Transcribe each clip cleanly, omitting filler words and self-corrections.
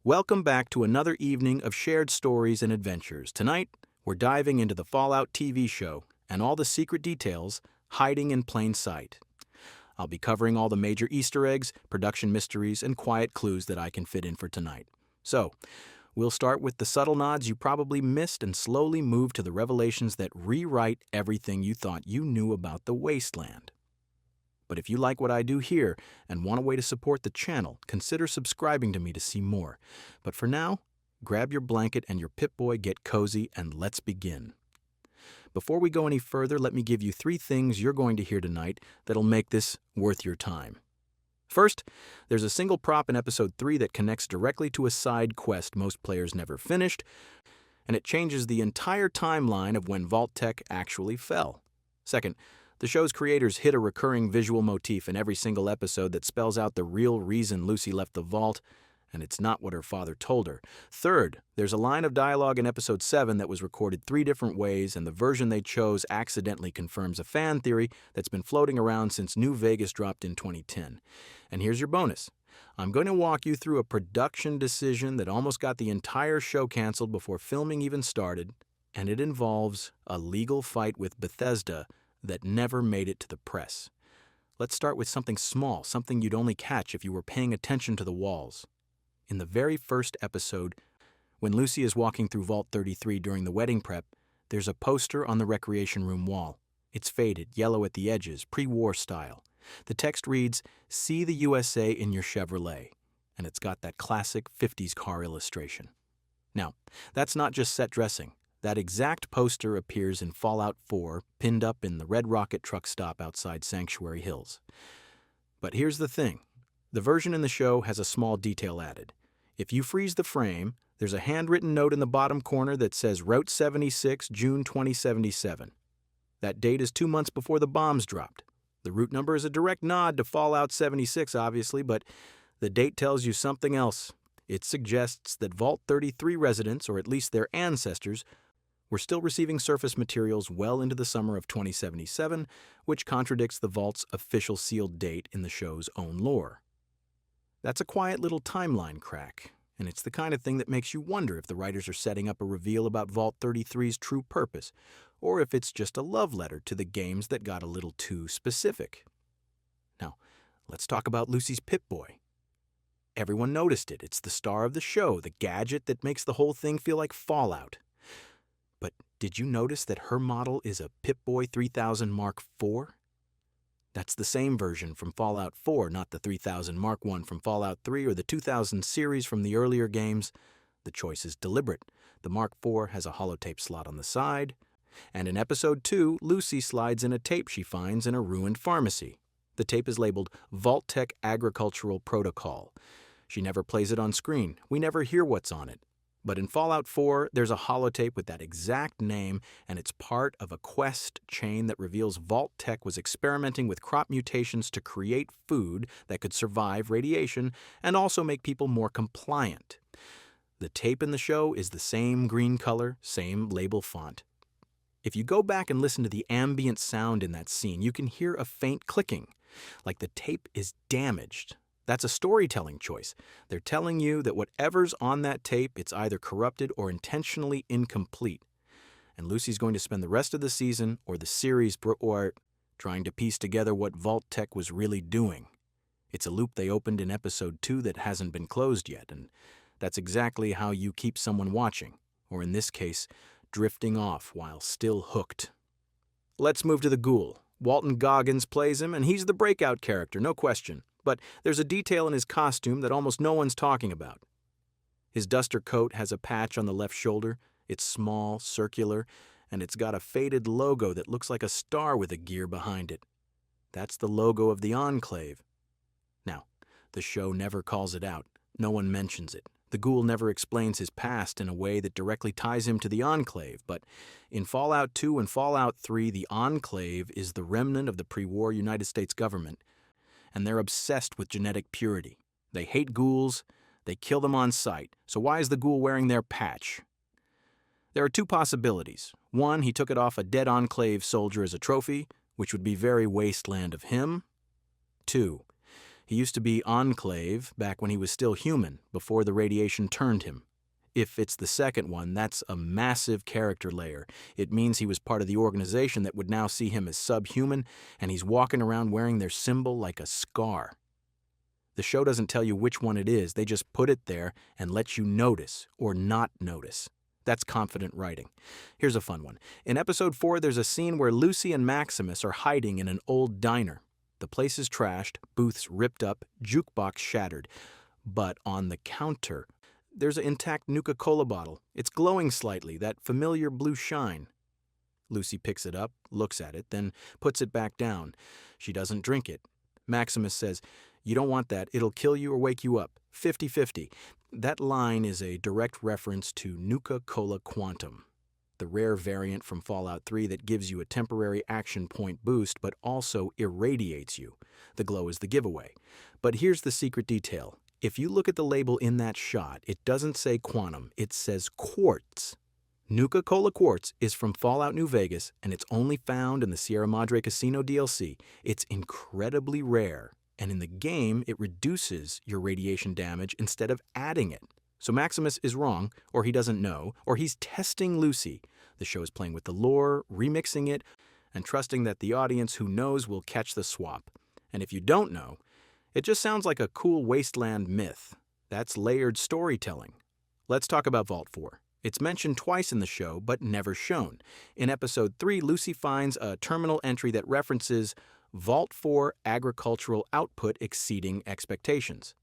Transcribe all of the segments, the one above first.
Welcome back to another evening of shared stories and adventures. Tonight, we're diving into the Fallout TV show and all the secret details hiding in plain sight. I'll be covering all the major Easter eggs, production mysteries, and quiet clues that I can fit in for tonight. So, we'll start with the subtle nods you probably missed and slowly move to the revelations that rewrite everything you thought you knew about the Wasteland. But if you like what I do here and want a way to support the channel, consider subscribing to me to see more. But for now, grab your blanket and your Pip-Boy, get cozy, and let's begin. Before we go any further, let me give you 3 things you're going to hear tonight that'll make this worth your time. First, there's a single prop in Episode 3 that connects directly to a side quest most players never finished, and it changes the entire timeline of when Vault-Tec actually fell. Second, the show's creators hit a recurring visual motif in every single episode that spells out the real reason Lucy left the vault, and it's not what her father told her. Third, there's a line of dialogue in Episode 7 that was recorded 3 different ways, and the version they chose accidentally confirms a fan theory that's been floating around since New Vegas dropped in 2010. And here's your bonus. I'm going to walk you through a production decision that almost got the entire show canceled before filming even started, and it involves a legal fight with Bethesda that never made it to the press. Let's start with something small, something you'd only catch if you were paying attention to the walls. In the very first episode, when Lucy is walking through Vault 33 during the wedding prep, there's a poster on the recreation room wall. It's faded, yellow at the edges, pre-war style. The text reads, "See the USA in your Chevrolet," and it's got that classic 50s car illustration. Now, that's not just set dressing. That exact poster appears in Fallout 4, pinned up in the Red Rocket truck stop outside Sanctuary Hills. But here's the thing. The version in the show has a small detail added. If you freeze the frame, there's a handwritten note in the bottom corner that says Route 76, June 2077. That date is 2 months before the bombs dropped. The route number is a direct nod to Fallout 76, obviously, but the date tells you something else. It suggests that Vault 33 residents, or at least their ancestors, we're still receiving surface materials well into the summer of 2077, which contradicts the Vault's official sealed date in the show's own lore. That's a quiet little timeline crack, and it's the kind of thing that makes you wonder if the writers are setting up a reveal about Vault 33's true purpose, or if it's just a love letter to the games that got a little too specific. Now, let's talk about Lucy's Pip-Boy. Everyone noticed it. It's the star of the show, the gadget that makes the whole thing feel like Fallout. But did you notice that her model is a Pip-Boy 3000 Mark IV? That's the same version from Fallout 4, not the 3000 Mark I from Fallout 3 or the 2000 series from the earlier games. The choice is deliberate. The Mark IV has a holotape slot on the side, and in Episode 2, Lucy slides in a tape she finds in a ruined pharmacy. The tape is labeled Vault-Tec Agricultural Protocol. She never plays it on screen. We never hear what's on it. But in Fallout 4, there's a holotape with that exact name, and it's part of a quest chain that reveals Vault-Tec was experimenting with crop mutations to create food that could survive radiation and also make people more compliant. The tape in the show is the same green color, same label font. If you go back and listen to the ambient sound in that scene, you can hear a faint clicking, like the tape is damaged. That's a storytelling choice. They're telling you that whatever's on that tape, it's either corrupted or intentionally incomplete. And Lucy's going to spend the rest of the season or the series trying to piece together what Vault-Tec was really doing. It's a loop they opened in Episode 2 that hasn't been closed yet, and that's exactly how you keep someone watching, or in this case, drifting off while still hooked. Let's move to the Ghoul. Walton Goggins plays him, and he's the breakout character, no question. But there's a detail in his costume that almost no one's talking about. His duster coat has a patch on the left shoulder. It's small, circular, and it's got a faded logo that looks like a star with a gear behind it. That's the logo of the Enclave. Now, the show never calls it out. No one mentions it. The Ghoul never explains his past in a way that directly ties him to the Enclave, but in Fallout 2 and Fallout 3, the Enclave is the remnant of the pre-war United States government, and they're obsessed with genetic purity. They hate ghouls, they kill them on sight, so why is the Ghoul wearing their patch? There are 2 possibilities. 1, he took it off a dead Enclave soldier as a trophy, which would be very Wasteland of him. 2, He used to be Enclave back when he was still human, before the radiation turned him. If it's the second one, that's a massive character layer. It means he was part of the organization that would now see him as subhuman, and he's walking around wearing their symbol like a scar. The show doesn't tell you which one it is, they just put it there and let you notice or not notice. That's confident writing. Here's a fun one. In episode 4, there's a scene where Lucy and Maximus are hiding in an old diner. The place is trashed, booths ripped up, jukebox shattered. But on the counter, there's an intact Nuka-Cola bottle. It's glowing slightly, that familiar blue shine. Lucy picks it up, looks at it, then puts it back down. She doesn't drink it. Maximus says, "You don't want that. It'll kill you or wake you up. 50-50. That line is a direct reference to Nuka-Cola Quantum, the rare variant from Fallout 3 that gives you a temporary action point boost but also irradiates you. The glow is the giveaway. But here's the secret detail. If you look at the label in that shot, it doesn't say Quantum, it says Quartz. Nuka-Cola Quartz is from Fallout New Vegas, and it's only found in the Sierra Madre Casino DLC. It's incredibly rare, and in the game, it reduces your radiation damage instead of adding it. So Maximus is wrong, or he doesn't know, or he's testing Lucy. The show is playing with the lore, remixing it, and trusting that the audience who knows will catch the swap. And if you don't know, it just sounds like a cool wasteland myth. That's layered storytelling. Let's talk about Vault 4. It's mentioned twice in the show, but never shown. In episode 3, Lucy finds a terminal entry that references Vault 4 agricultural output exceeding expectations.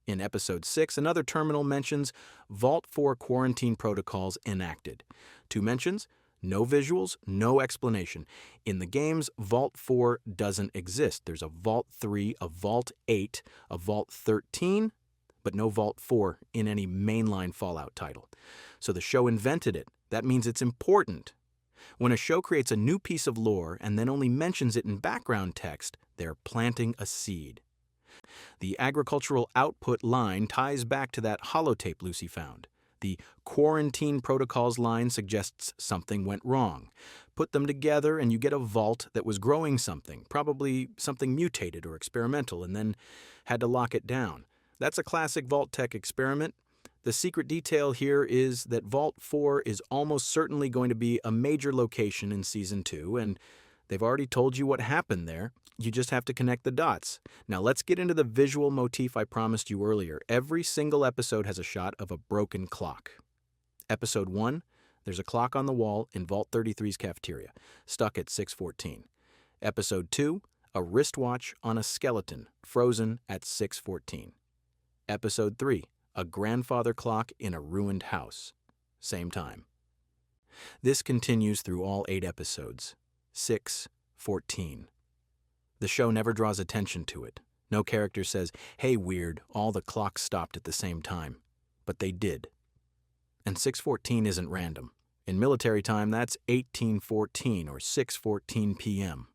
In episode 6, another terminal mentions Vault 4 quarantine protocols enacted. 2 mentions, no visuals, no explanation. In the games, Vault 4 doesn't exist. There's a Vault 3, a Vault 8, a Vault 13, but no Vault 4 in any mainline Fallout title. So the show invented it. That means it's important. When a show creates a new piece of lore and then only mentions it in background text, they're planting a seed. The agricultural output line ties back to that holotape Lucy found. The quarantine protocols line suggests something went wrong. Put them together and you get a vault that was growing something, probably something mutated or experimental, and then had to lock it down. That's a classic Vault-Tec experiment. The secret detail here is that Vault 4 is almost certainly going to be a major location in Season 2, and they've already told you what happened there. You just have to connect the dots. Now let's get into the visual motif I promised you earlier. Every single episode has a shot of a broken clock. Episode 1, there's a clock on the wall in Vault 33's cafeteria, stuck at 6:14. Episode 2, a wristwatch on a skeleton, frozen at 6:14. Episode 3, a grandfather clock in a ruined house, same time. This continues through all 8 episodes. 6:14. The show never draws attention to it. No character says, "Hey, weird, all the clocks stopped at the same time." But they did. And 6:14 isn't random. In military time, that's 1814 or 6:14 p.m.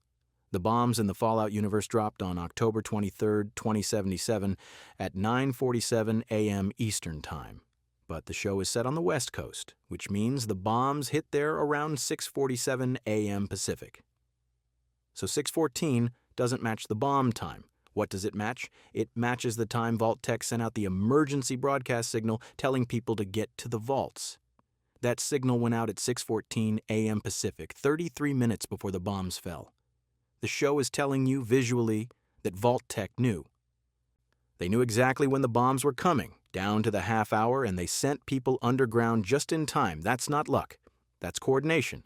The bombs in the Fallout universe dropped on October 23, 2077 at 9:47 a.m. Eastern Time. But the show is set on the West Coast, which means the bombs hit there around 6:47 a.m. Pacific. So 6:14 doesn't match the bomb time. What does it match? It matches the time Vault-Tec sent out the emergency broadcast signal telling people to get to the vaults. That signal went out at 6:14 a.m. Pacific, 33 minutes before the bombs fell. The show is telling you visually that Vault-Tec knew. They knew exactly when the bombs were coming, down to the half hour, and they sent people underground just in time. That's not luck. That's coordination.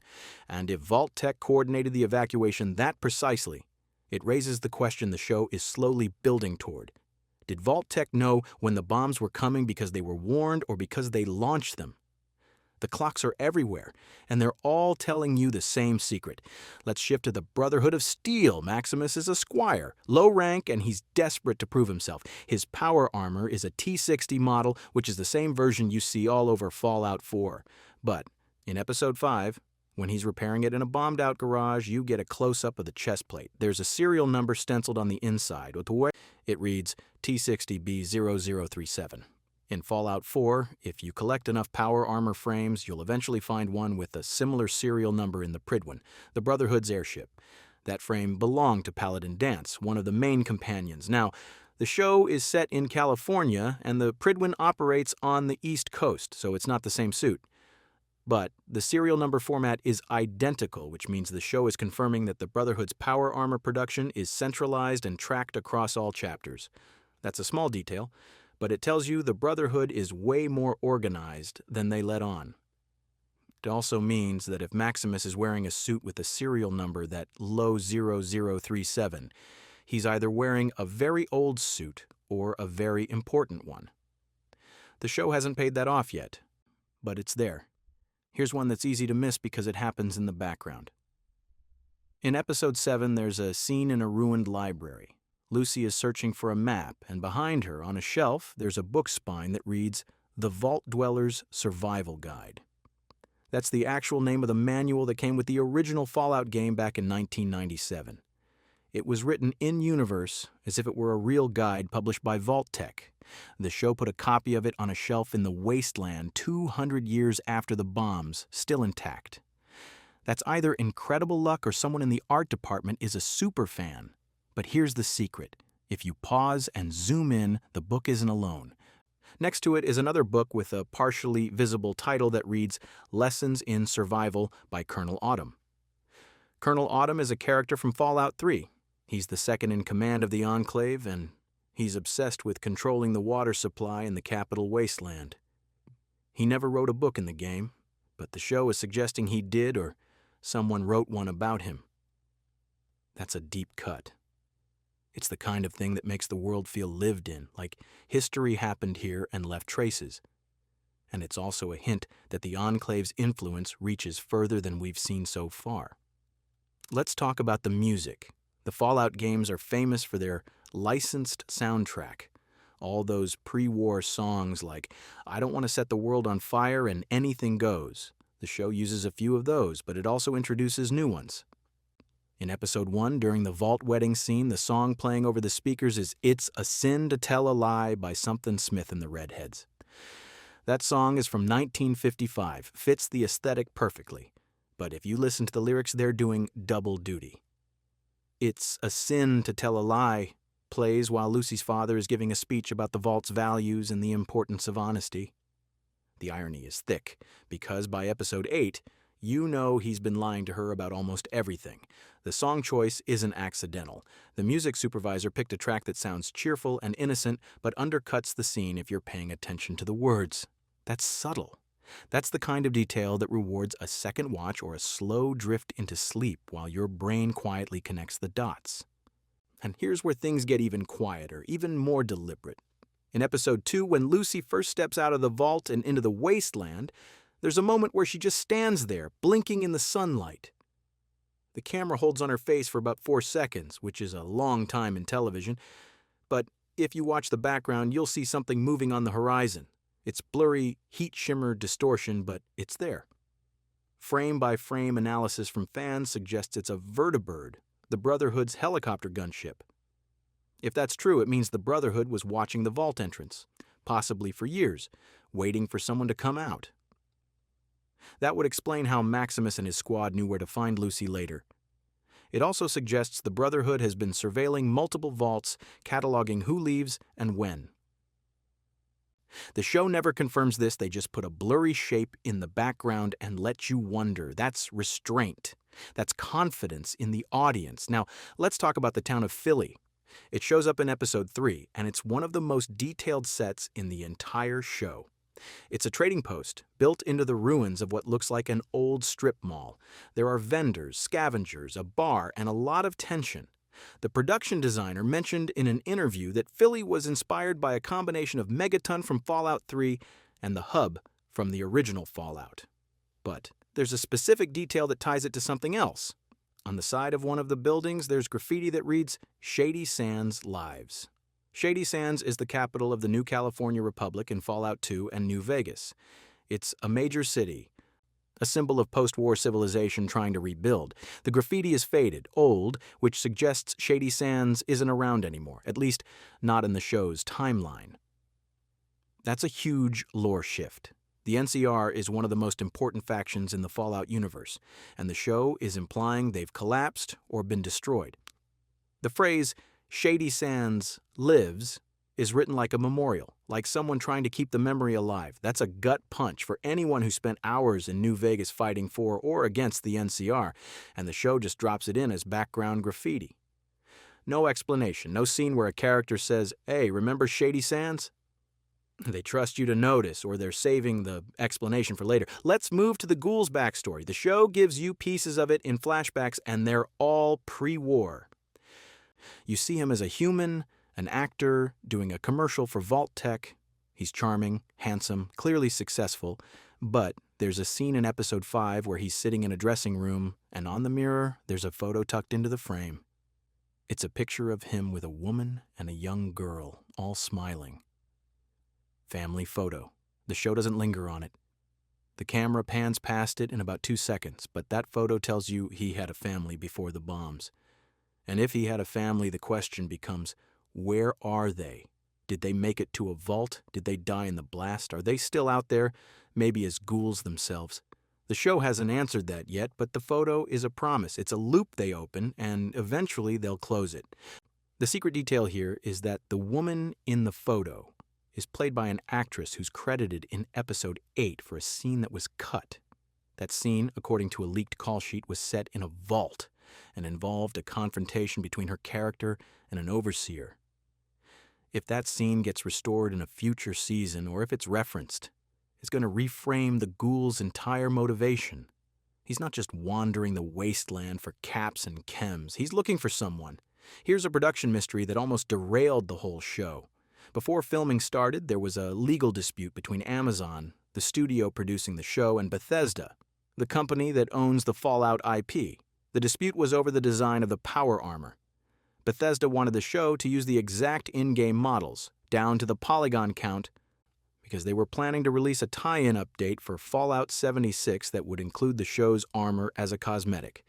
And if Vault-Tec coordinated the evacuation that precisely, it raises the question the show is slowly building toward. Did Vault-Tec know when the bombs were coming because they were warned or because they launched them? The clocks are everywhere, and they're all telling you the same secret. Let's shift to the Brotherhood of Steel. Maximus is a squire, low rank, and he's desperate to prove himself. His power armor is a T-60 model, which is the same version you see all over Fallout 4. But in Episode 5, when he's repairing it in a bombed-out garage, you get a close-up of the chest plate. There's a serial number stenciled on the inside. It reads T60B0037. In Fallout 4, if you collect enough power armor frames, you'll eventually find one with a similar serial number in the Prydwen, the Brotherhood's airship. That frame belonged to Paladin Danse, one of the main companions. Now, The show is set in California, and the Prydwen operates on the East Coast, so it's not the same suit. But the serial number format is identical, which means the show is confirming that the Brotherhood's power armor production is centralized and tracked across all chapters. That's a small detail, but it tells you the Brotherhood is way more organized than they let on. It also means that if Maximus is wearing a suit with a serial number that low 0037, he's either wearing a very old suit or a very important one. The show hasn't paid that off yet, but it's there. Here's one that's easy to miss because it happens in the background. In Episode 7, there's a scene in a ruined library. Lucy is searching for a map, and behind her, on a shelf, there's a book spine that reads, The Vault Dweller's Survival Guide. That's the actual name of the manual that came with the original Fallout game back in 1997. It was written in-universe as if it were a real guide published by Vault-Tec. The show put a copy of it on a shelf in the wasteland 200 years after the bombs, still intact. That's either incredible luck or someone in the art department is a super fan. But here's the secret. If you pause and zoom in, the book isn't alone. Next to it is another book with a partially visible title that reads Lessons in Survival by Colonel Autumn. Colonel Autumn is a character from Fallout 3. He's the second in command of the Enclave, and he's obsessed with controlling the water supply in the capital wasteland. He never wrote a book in the game, but the show is suggesting he did or someone wrote one about him. That's a deep cut. It's the kind of thing that makes the world feel lived in, like history happened here and left traces. And it's also a hint that the Enclave's influence reaches further than we've seen so far. Let's talk about the music. The Fallout games are famous for their licensed soundtrack. All those pre-war songs like I Don't Want to Set the World on Fire and Anything Goes. The show uses a few of those, but it also introduces new ones. In Episode 1, during the vault wedding scene, the song playing over the speakers is It's a Sin to Tell a Lie by Something Smith and the Redheads. That song is from 1955, fits the aesthetic perfectly. But if you listen to the lyrics, they're doing double duty. It's a Sin to Tell a Lie plays while Lucy's father is giving a speech about the vault's values and the importance of honesty. The irony is thick, because by Episode 8, you know he's been lying to her about almost everything. The song choice isn't accidental. The music supervisor picked a track that sounds cheerful and innocent, but undercuts the scene if you're paying attention to the words. That's subtle. That's the kind of detail that rewards a second watch or a slow drift into sleep while your brain quietly connects the dots. And here's where things get even quieter, even more deliberate. In Episode 2, when Lucy first steps out of the vault and into the wasteland, there's a moment where she just stands there, blinking in the sunlight. The camera holds on her face for about 4 seconds, which is a long time in television. But if you watch the background, you'll see something moving on the horizon. It's blurry, heat shimmer distortion, but it's there. Frame-by-frame analysis from fans suggests it's a vertibird, the Brotherhood's helicopter gunship. If that's true, it means the Brotherhood was watching the vault entrance, possibly for years, waiting for someone to come out. That would explain how Maximus and his squad knew where to find Lucy later. It also suggests the Brotherhood has been surveilling multiple vaults, cataloging who leaves and when. The show never confirms this, they just put a blurry shape in the background and let you wonder. That's restraint. That's confidence in the audience. Now, let's talk about the town of Philly. It shows up in Episode 3, and it's one of the most detailed sets in the entire show. It's a trading post built into the ruins of what looks like an old strip mall. There are vendors, scavengers, a bar, and a lot of tension. The production designer mentioned in an interview that Philly was inspired by a combination of Megaton from Fallout 3 and the Hub from the original Fallout. But there's a specific detail that ties it to something else. On the side of one of the buildings, there's graffiti that reads, Shady Sands Lives. Shady Sands is the capital of the New California Republic in Fallout 2 and New Vegas. It's a major city, a symbol of post-war civilization trying to rebuild. The graffiti is faded, old, which suggests Shady Sands isn't around anymore, at least not in the show's timeline. That's a huge lore shift. The NCR is one of the most important factions in the Fallout universe, and the show is implying they've collapsed or been destroyed. The phrase, Shady Sands lives is written like a memorial, like someone trying to keep the memory alive. That's a gut punch for anyone who spent hours in New Vegas fighting for or against the NCR, and the show just drops it in as background graffiti. No explanation, no scene where a character says, "Hey, remember Shady Sands?" They trust you to notice, or they're saving the explanation for later. Let's move to the Ghouls' backstory. The show gives you pieces of it in flashbacks, and they're all pre-war. You see him as a human, an actor, doing a commercial for Vault-Tec. He's charming, handsome, clearly successful, but there's a scene in episode 5 where he's sitting in a dressing room, and on the mirror, there's a photo tucked into the frame. It's a picture of him with a woman and a young girl, all smiling. Family photo. The show doesn't linger on it. The camera pans past it in about 2 seconds, but that photo tells you he had a family before the bombs. And if he had a family, the question becomes, where are they? Did they make it to a vault? Did they die in the blast? Are they still out there, maybe as ghouls themselves? The show hasn't answered that yet, but the photo is a promise. It's a loop they open, and eventually they'll close it. The secret detail here is that the woman in the photo is played by an actress who's credited in episode 8 for a scene that was cut. That scene, according to a leaked call sheet, was set in a vault and involved a confrontation between her character and an overseer. If that scene gets restored in a future season, or if it's referenced, it's going to reframe the ghoul's entire motivation. He's not just wandering the wasteland for caps and chems. He's looking for someone. Here's a production mystery that almost derailed the whole show. Before filming started, there was a legal dispute between Amazon, the studio producing the show, and Bethesda, the company that owns the Fallout IP. The dispute was over the design of the power armor. Bethesda wanted the show to use the exact in-game models, down to the polygon count, because they were planning to release a tie-in update for Fallout 76 that would include the show's armor as a cosmetic.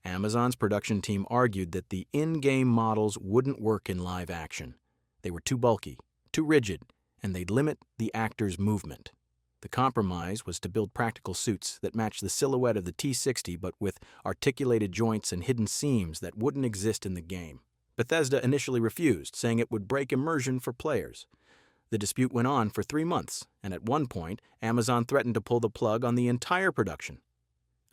Amazon's production team argued that the in-game models wouldn't work in live action. They were too bulky, too rigid, and they'd limit the actors' movement. The compromise was to build practical suits that matched the silhouette of the T-60 but with articulated joints and hidden seams that wouldn't exist in the game. Bethesda initially refused, saying it would break immersion for players. The dispute went on for 3 months, and at one point, Amazon threatened to pull the plug on the entire production.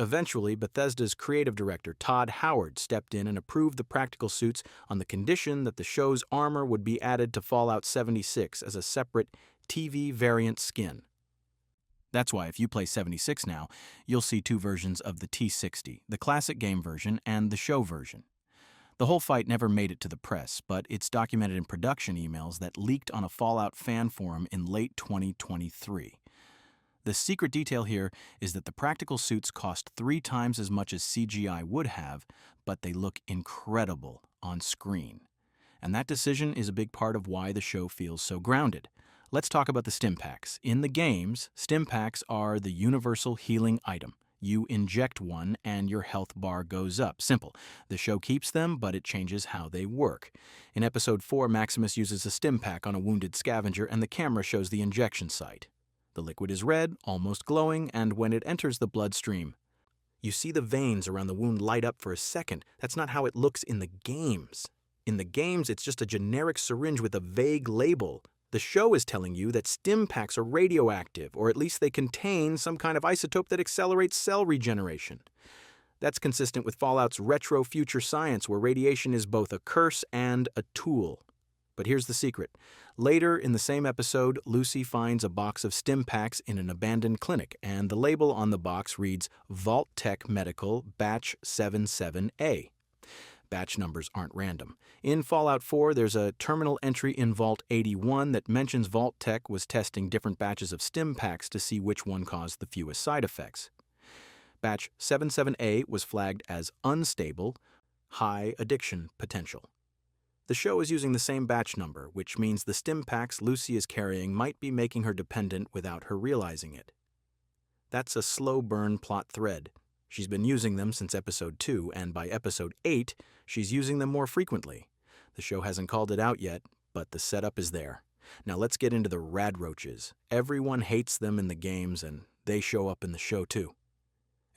Eventually, Bethesda's creative director, Todd Howard, stepped in and approved the practical suits on the condition that the show's armor would be added to Fallout 76 as a separate TV variant skin. That's why if you play 76 now, you'll see 2 versions of the T-60, the classic game version and the show version. The whole fight never made it to the press, but it's documented in production emails that leaked on a Fallout fan forum in late 2023. The secret detail here is that the practical suits cost 3 times as much as CGI would have, but they look incredible on screen. And that decision is a big part of why the show feels so grounded. Let's talk about the Stimpaks. In the games, Stimpaks are the universal healing item. You inject one and your health bar goes up. Simple. The show keeps them, but it changes how they work. In episode 4, Maximus uses a Stimpak on a wounded scavenger and the camera shows the injection site. The liquid is red, almost glowing, and when it enters the bloodstream, you see the veins around the wound light up for a second. That's not how it looks in the games. In the games, it's just a generic syringe with a vague label. The show is telling you that Stimpaks are radioactive, or at least they contain some kind of isotope that accelerates cell regeneration. That's consistent with Fallout's retro future science, where radiation is both a curse and a tool. But here's the secret. Later in the same episode, Lucy finds a box of Stimpaks in an abandoned clinic, and the label on the box reads Vault-Tec Medical Batch 77A. Batch numbers aren't random. In Fallout 4, there's a terminal entry in Vault 81 that mentions Vault-Tec was testing different batches of Stimpaks to see which one caused the fewest side effects. Batch 77A was flagged as unstable, high addiction potential. The show is using the same batch number, which means the Stimpaks Lucy is carrying might be making her dependent without her realizing it. That's a slow burn plot thread. She's been using them since episode 2, and by episode 8, she's using them more frequently. The show hasn't called it out yet, but the setup is there. Now let's get into the Radroaches. Everyone hates them in the games, and they show up in the show too.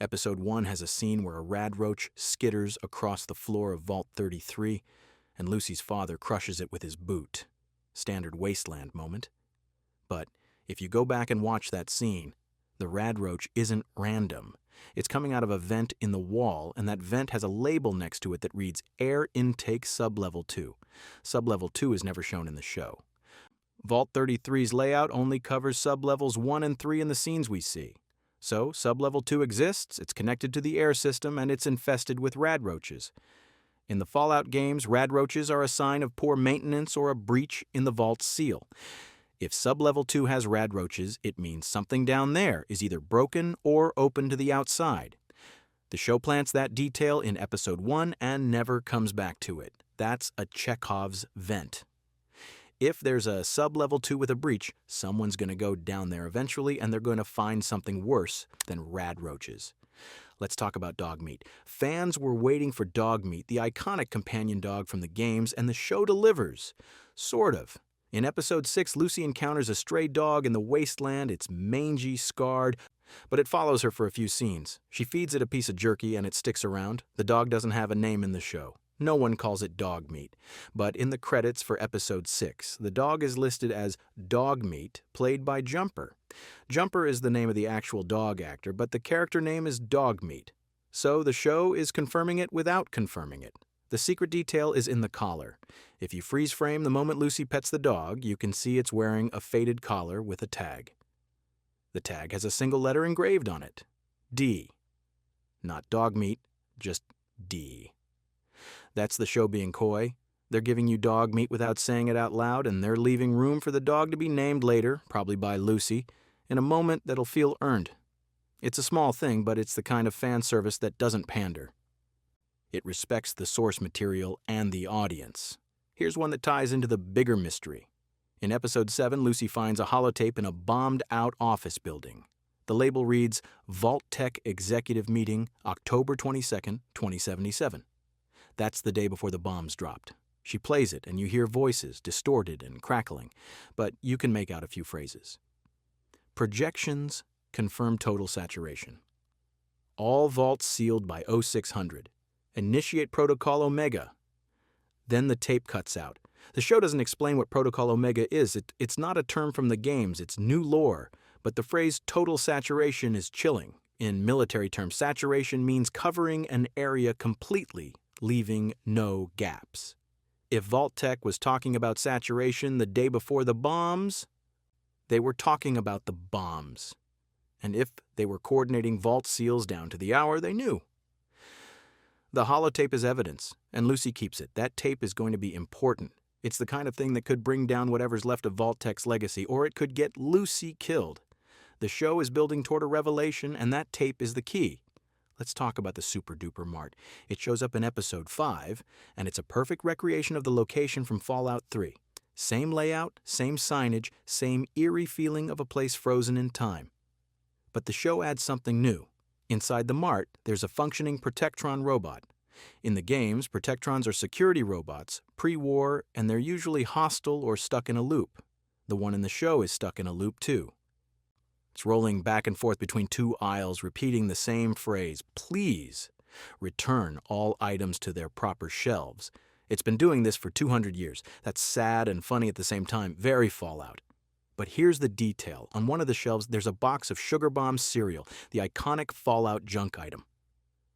Episode 1 has a scene where a Radroach skitters across the floor of Vault 33. and Lucy's father crushes it with his boot. Standard wasteland moment. But if you go back and watch that scene, the Radroach isn't random. It's coming out of a vent in the wall, and that vent has a label next to it that reads Air Intake Sublevel 2. Sublevel 2 is never shown in the show. Vault 33's layout only covers sublevels 1 and 3 in the scenes we see. So, sublevel 2 exists, it's connected to the air system, and it's infested with radroaches. In the Fallout games, radroaches are a sign of poor maintenance or a breach in the vault's seal. If sublevel 2 has radroaches, it means something down there is either broken or open to the outside. The show plants that detail in Episode 1 and never comes back to it. That's a Chekhov's vent. If there's a sublevel 2 with a breach, someone's going to go down there eventually, and they're going to find something worse than radroaches. Let's talk about Dogmeat. Fans were waiting for Dogmeat, the iconic companion dog from the games, and the show delivers. Sort of. In Episode 6, Lucy encounters a stray dog in the wasteland. It's mangy, scarred, but it follows her for a few scenes. She feeds it a piece of jerky and it sticks around. The dog doesn't have a name in the show. No one calls it Dogmeat. But in the credits for Episode 6, the dog is listed as Dogmeat, played by Jumper. Jumper is the name of the actual dog actor, but the character name is Dogmeat. So the show is confirming it without confirming it. The secret detail is in the collar. If you freeze frame the moment Lucy pets the dog, you can see it's wearing a faded collar with a tag. The tag has a single letter engraved on it. D. Not Dogmeat, just D. That's the show being coy. They're giving you Dogmeat without saying it out loud, and they're leaving room for the dog to be named later, probably by Lucy, in a moment that'll feel earned. It's a small thing, but it's the kind of fan service that doesn't pander. It respects the source material and the audience. Here's one that ties into the bigger mystery. In Episode 7, Lucy finds a holotape in a bombed-out office building. The label reads, Vault-Tec Executive Meeting, October 22nd, 2077. That's the day before the bombs dropped. She plays it, and you hear voices, distorted and crackling, but you can make out a few phrases. Projections confirm total saturation. All vaults sealed by 0600. Initiate Protocol Omega. Then the tape cuts out. The show doesn't explain what Protocol Omega is. It's not a term from the games. It's new lore. But the phrase total saturation is chilling. In military terms, saturation means covering an area completely, leaving no gaps. If Vault-Tec was talking about saturation the day before the bombs, they were talking about the bombs. And if they were coordinating vault seals down to the hour, they knew. The holotape is evidence, and Lucy keeps it. That tape is going to be important. It's the kind of thing that could bring down whatever's left of Vault-Tec's legacy, or it could get Lucy killed. The show is building toward a revelation, and that tape is the key. Let's talk about the super-duper mart. It shows up in Episode 5, and it's a perfect recreation of the location from Fallout 3. Same layout, same signage, same eerie feeling of a place frozen in time. But the show adds something new. Inside the mart, there's a functioning Protectron robot. In the games, Protectrons are security robots, pre-war, and they're usually hostile or stuck in a loop. The one in the show is stuck in a loop, too. It's rolling back and forth between two aisles, repeating the same phrase, please, return all items to their proper shelves. It's been doing this for 200 years. That's sad and funny at the same time, very Fallout. But here's the detail. On one of the shelves, there's a box of Sugar Bomb cereal, the iconic Fallout junk item.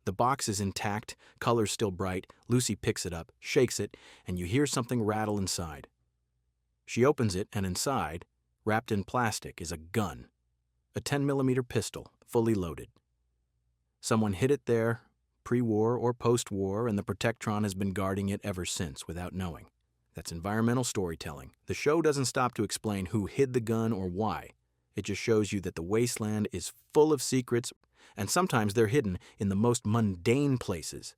The box is intact, color's still bright. Lucy picks it up, shakes it, and you hear something rattle inside. She opens it, and inside, wrapped in plastic, is a gun. A 10mm pistol, fully loaded. Someone hid it there, pre-war or post-war, and the Protectron has been guarding it ever since, without knowing. That's environmental storytelling. The show doesn't stop to explain who hid the gun or why. It just shows you that the wasteland is full of secrets, and sometimes they're hidden in the most mundane places.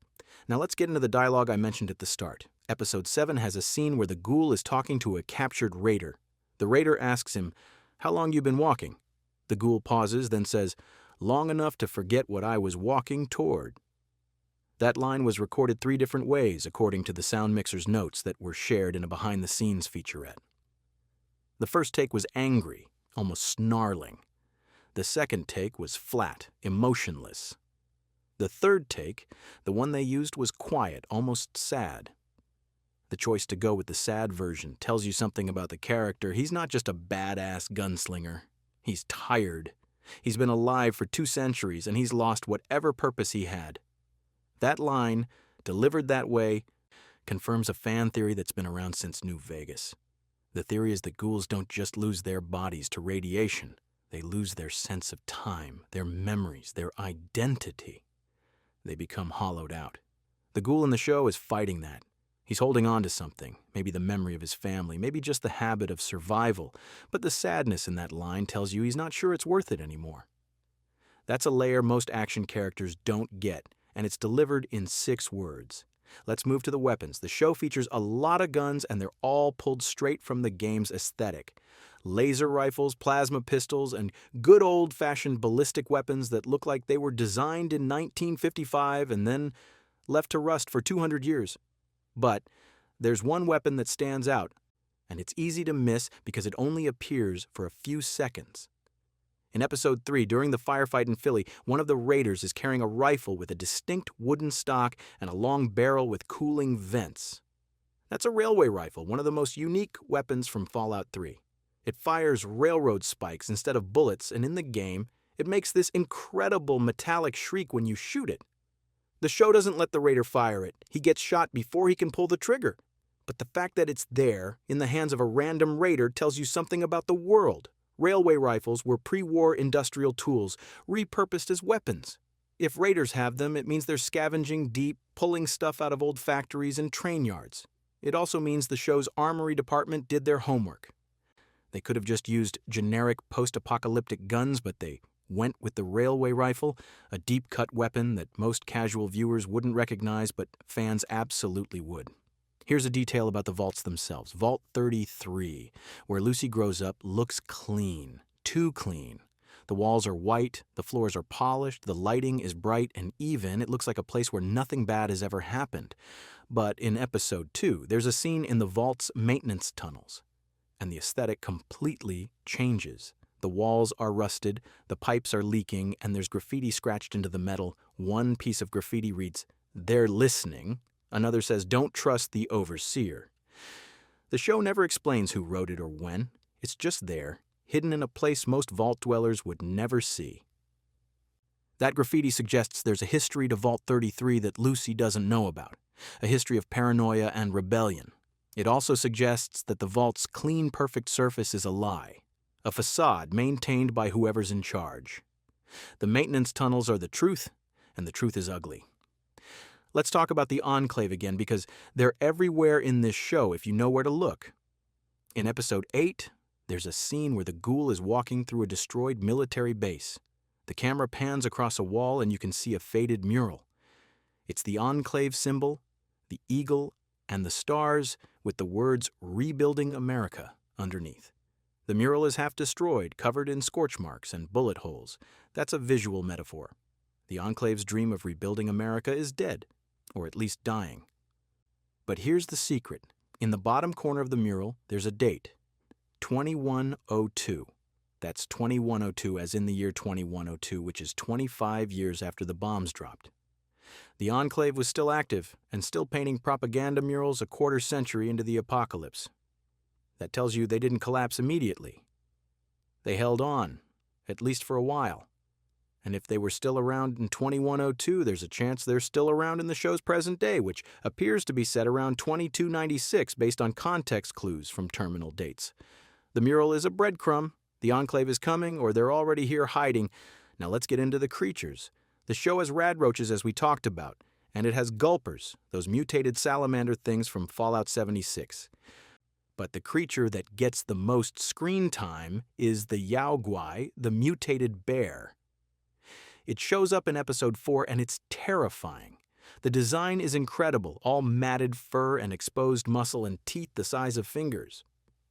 Now let's get into the dialogue I mentioned at the start. Episode 7 has a scene where the ghoul is talking to a captured raider. The raider asks him, "How long you been walking?" The ghoul pauses, then says, "Long enough to forget what I was walking toward." That line was recorded 3 different ways, according to the sound mixer's notes that were shared in a behind-the-scenes featurette. The first take was angry, almost snarling. The second take was flat, emotionless. The third take, the one they used, was quiet, almost sad. The choice to go with the sad version tells you something about the character. He's not just a badass gunslinger. He's tired. He's been alive for 2 centuries, and he's lost whatever purpose he had. That line, delivered that way, confirms a fan theory that's been around since New Vegas. The theory is that ghouls don't just lose their bodies to radiation. They lose their sense of time, their memories, their identity. They become hollowed out. The ghoul in the show is fighting that. He's holding on to something, maybe the memory of his family, maybe just the habit of survival, but the sadness in that line tells you he's not sure it's worth it anymore. That's a layer most action characters don't get, and it's delivered in 6 words. Let's move to the weapons. The show features a lot of guns, and they're all pulled straight from the game's aesthetic. Laser rifles, plasma pistols, and good old-fashioned ballistic weapons that look like they were designed in 1955 and then left to rust for 200 years. But there's one weapon that stands out, and it's easy to miss because it only appears for a few seconds. In Episode 3, during the firefight in Philly, one of the raiders is carrying a rifle with a distinct wooden stock and a long barrel with cooling vents. That's a railway rifle, one of the most unique weapons from Fallout 3. It fires railroad spikes instead of bullets, and in the game, it makes this incredible metallic shriek when you shoot it. The show doesn't let the raider fire it. He gets shot before he can pull the trigger. But the fact that it's there, in the hands of a random raider, tells you something about the world. Railway rifles were pre-war industrial tools, repurposed as weapons. If raiders have them, it means they're scavenging deep, pulling stuff out of old factories and train yards. It also means the show's armory department did their homework. They could have just used generic post-apocalyptic guns, but they went with the railway rifle, a deep-cut weapon that most casual viewers wouldn't recognize, but fans absolutely would. Here's a detail about the vaults themselves. Vault 33, where Lucy grows up, looks clean, too clean. The walls are white, the floors are polished, the lighting is bright and even. It looks like a place where nothing bad has ever happened. But in Episode 2, there's a scene in the vault's maintenance tunnels, and the aesthetic completely changes. The walls are rusted, the pipes are leaking, and there's graffiti scratched into the metal. One piece of graffiti reads, "They're listening." Another says, "Don't trust the overseer." The show never explains who wrote it or when. It's just there, hidden in a place most vault dwellers would never see. That graffiti suggests there's a history to Vault 33 that Lucy doesn't know about, a history of paranoia and rebellion. It also suggests that the vault's clean, perfect surface is a lie, a facade maintained by whoever's in charge. The maintenance tunnels are the truth, and the truth is ugly. Let's talk about the Enclave again, because they're everywhere in this show if you know where to look. In Episode 8, there's a scene where the ghoul is walking through a destroyed military base. The camera pans across a wall and you can see a faded mural. It's the Enclave symbol, the eagle, and the stars with the words "Rebuilding America" underneath. The mural is half destroyed, covered in scorch marks and bullet holes. That's a visual metaphor. The Enclave's dream of rebuilding America is dead, or at least dying. But here's the secret. In the bottom corner of the mural, there's a date, 2102. That's 2102 as in the year 2102, which is 25 years after the bombs dropped. The Enclave was still active and still painting propaganda murals a quarter century into the apocalypse. That tells you they didn't collapse immediately. They held on, at least for a while. And if they were still around in 2102, there's a chance they're still around in the show's present day, which appears to be set around 2296 based on context clues from terminal dates. The mural is a breadcrumb. The Enclave is coming, or they're already here hiding. Now let's get into the creatures. The show has radroaches, as we talked about, and it has gulpers, those mutated salamander things from Fallout 76. But the creature that gets the most screen time is the Yaoguai, the mutated bear. It shows up in Episode 4, and it's terrifying. The design is incredible, all matted fur and exposed muscle and teeth the size of fingers.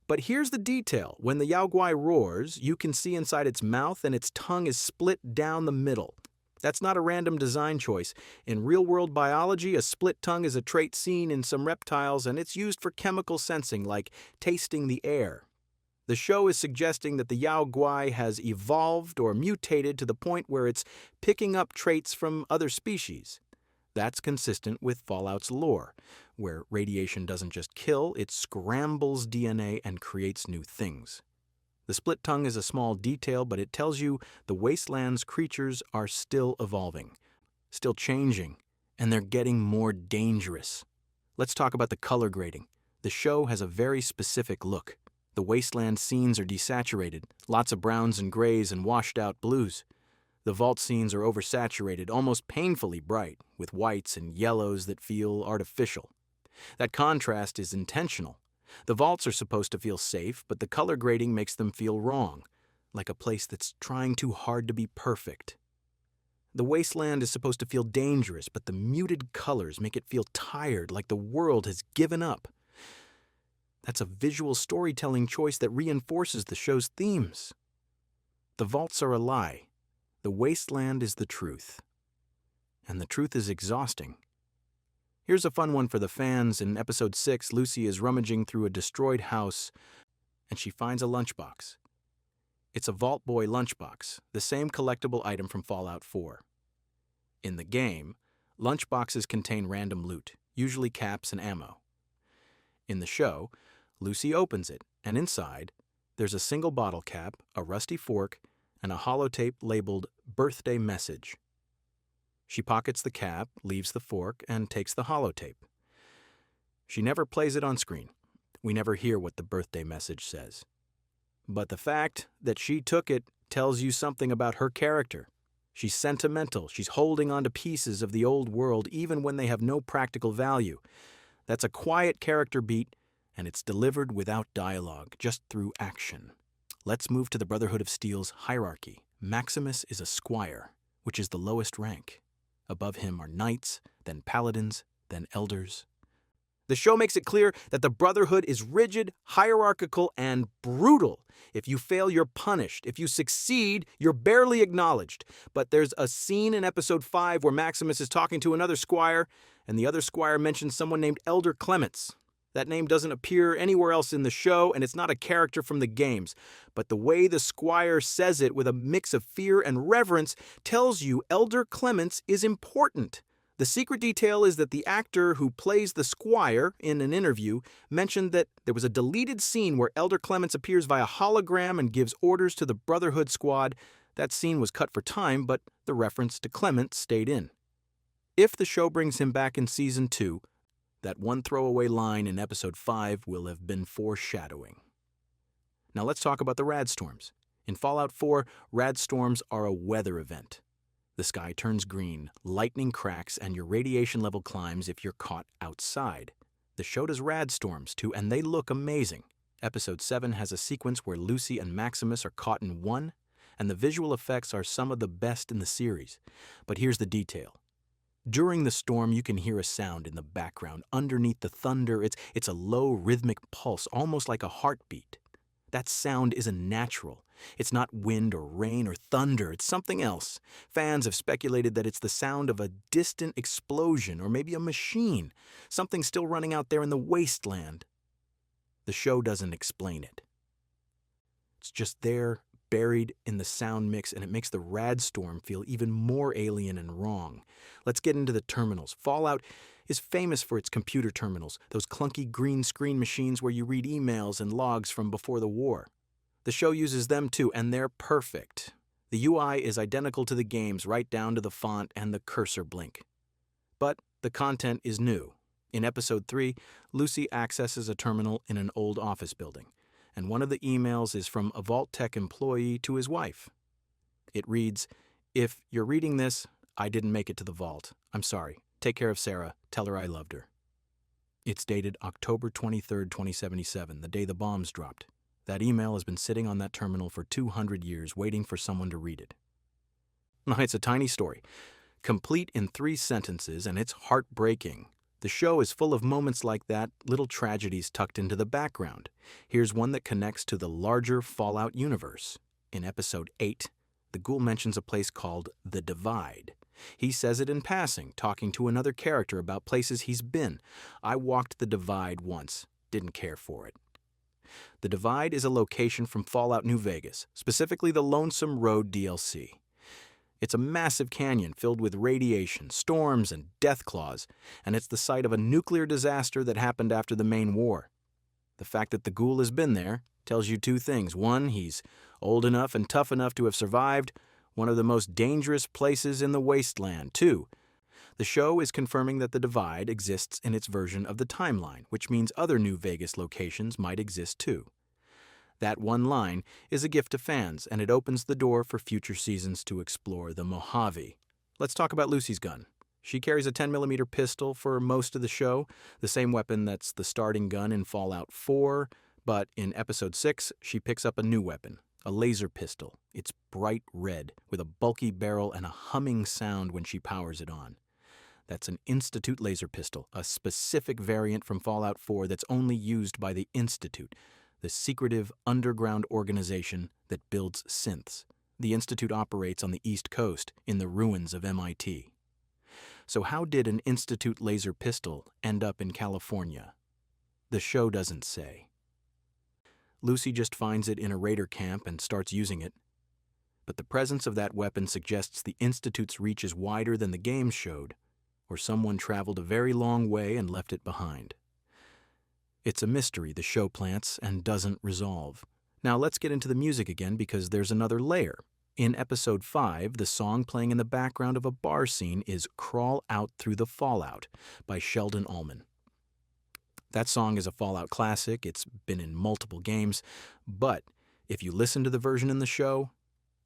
But here's the detail. When the Yaoguai roars, you can see inside its mouth and its tongue is split down the middle. That's not a random design choice. In real-world biology, a split tongue is a trait seen in some reptiles, and it's used for chemical sensing, like tasting the air. The show is suggesting that the Yaoguai has evolved or mutated to the point where it's picking up traits from other species. That's consistent with Fallout's lore, where radiation doesn't just kill, it scrambles DNA and creates new things. The split tongue is a small detail, but it tells you the Wasteland's creatures are still evolving, still changing, and they're getting more dangerous. Let's talk about the color grading. The show has a very specific look. The Wasteland scenes are desaturated, lots of browns and grays and washed-out blues. The vault scenes are oversaturated, almost painfully bright, with whites and yellows that feel artificial. That contrast is intentional. The vaults are supposed to feel safe, but the color grading makes them feel wrong, like a place that's trying too hard to be perfect. The Wasteland is supposed to feel dangerous, but the muted colors make it feel tired, like the world has given up. That's a visual storytelling choice that reinforces the show's themes. The vaults are a lie. The Wasteland is the truth. And the truth is exhausting. Here's a fun one for the fans. In Episode 6, Lucy is rummaging through a destroyed house, and she finds a lunchbox. It's a Vault Boy lunchbox, the same collectible item from Fallout 4. In the game, lunchboxes contain random loot, usually caps and ammo. In the show, Lucy opens it, and inside, there's a single bottle cap, a rusty fork, and a holotape labeled Birthday Message. She pockets the cap, leaves the fork, and takes the holotape. She never plays it on screen. We never hear what the birthday message says. But the fact that she took it tells you something about her character. She's sentimental. She's holding on to pieces of the old world even when they have no practical value. That's a quiet character beat, and it's delivered without dialogue, just through action. Let's move to the Brotherhood of Steel's hierarchy. Maximus is a squire, which is the lowest rank. Above him are knights, then paladins, then elders. The show makes it clear that the Brotherhood is rigid, hierarchical, and brutal. If you fail, you're punished. If you succeed, you're barely acknowledged. But there's a scene in Episode 5 where Maximus is talking to another squire, and the other squire mentions someone named Elder Clements. That name doesn't appear anywhere else in the show, and it's not a character from the games. But the way the squire says it with a mix of fear and reverence tells you Elder Clements is important. The secret detail is that the actor who plays the squire in an interview mentioned that there was a deleted scene where Elder Clements appears via hologram and gives orders to the Brotherhood squad. That scene was cut for time, but the reference to Clements stayed in. If the show brings him back in Season 2, that one throwaway line in Episode 5 will have been foreshadowing. Now let's talk about the radstorms. In Fallout 4, radstorms are a weather event. The sky turns green, lightning cracks, and your radiation level climbs if you're caught outside. The show does radstorms too, and they look amazing. Episode 7 has a sequence where Lucy and Maximus are caught in one, and the visual effects are some of the best in the series. But here's the detail. During the storm, you can hear a sound in the background. Underneath the thunder, it's a low rhythmic pulse, almost like a heartbeat. That sound isn't natural. It's not wind or rain or thunder. It's something else. Fans have speculated that it's the sound of a distant explosion or maybe a machine, something still running out there in the wasteland. The show doesn't explain it. It's just there, buried in the sound mix, and it makes the radstorm feel even more alien and wrong. Let's get into the terminals. Fallout is famous for its computer terminals, those clunky green screen machines where you read emails and logs from before the war. The show uses them too, and they're perfect. The UI is identical to the games, right down to the font and the cursor blink. But the content is new. In Episode 3, Lucy accesses a terminal in an old office building, and one of the emails is from a Vault-Tec employee to his wife. It reads, "If you're reading this, I didn't make it to the vault. I'm sorry. Take care of Sarah. Tell her I loved her." It's dated October 23, 2077, the day the bombs dropped. That email has been sitting on that terminal for 200 years, waiting for someone to read it. Now, it's a tiny story, complete in 3 sentences, and it's heartbreaking. The show is full of moments like that, little tragedies tucked into the background. Here's one that connects to the larger Fallout universe. In Episode 8, the ghoul mentions a place called The Divide. He says it in passing, talking to another character about places he's been. "I walked the Divide once. Didn't care for it." The Divide is a location from Fallout New Vegas, specifically the Lonesome Road DLC. It's a massive canyon filled with radiation, storms, and death claws, and it's the site of a nuclear disaster that happened after the main war. The fact that the ghoul has been there tells you two things. One, he's old enough and tough enough to have survived one of the most dangerous places in the wasteland. Two, the show is confirming that the Divide exists in its version of the timeline, which means other New Vegas locations might exist too. That one line is a gift to fans, and it opens the door for future seasons to explore the Mojave. Let's talk about Lucy's gun. She carries a 10mm pistol for most of the show, the same weapon that's the starting gun in Fallout 4, but in Episode 6, she picks up a new weapon, a laser pistol. It's bright red, with a bulky barrel and a humming sound when she powers it on. That's an Institute laser pistol, a specific variant from Fallout 4 that's only used by the Institute, the secretive underground organization that builds synths. The Institute operates on the East Coast, in the ruins of MIT. So how did an Institute laser pistol end up in California? The show doesn't say. Lucy just finds it in a raider camp and starts using it. But the presence of that weapon suggests the Institute's reach is wider than the game showed, or someone traveled a very long way and left it behind. It's a mystery the show plants and doesn't resolve. Now let's get into the music again, because there's another layer. In Episode 5, the song playing in the background of a bar scene is Crawl Out Through the Fallout by Sheldon Allman. That song is a Fallout classic, it's been in multiple games, but if you listen to the version in the show,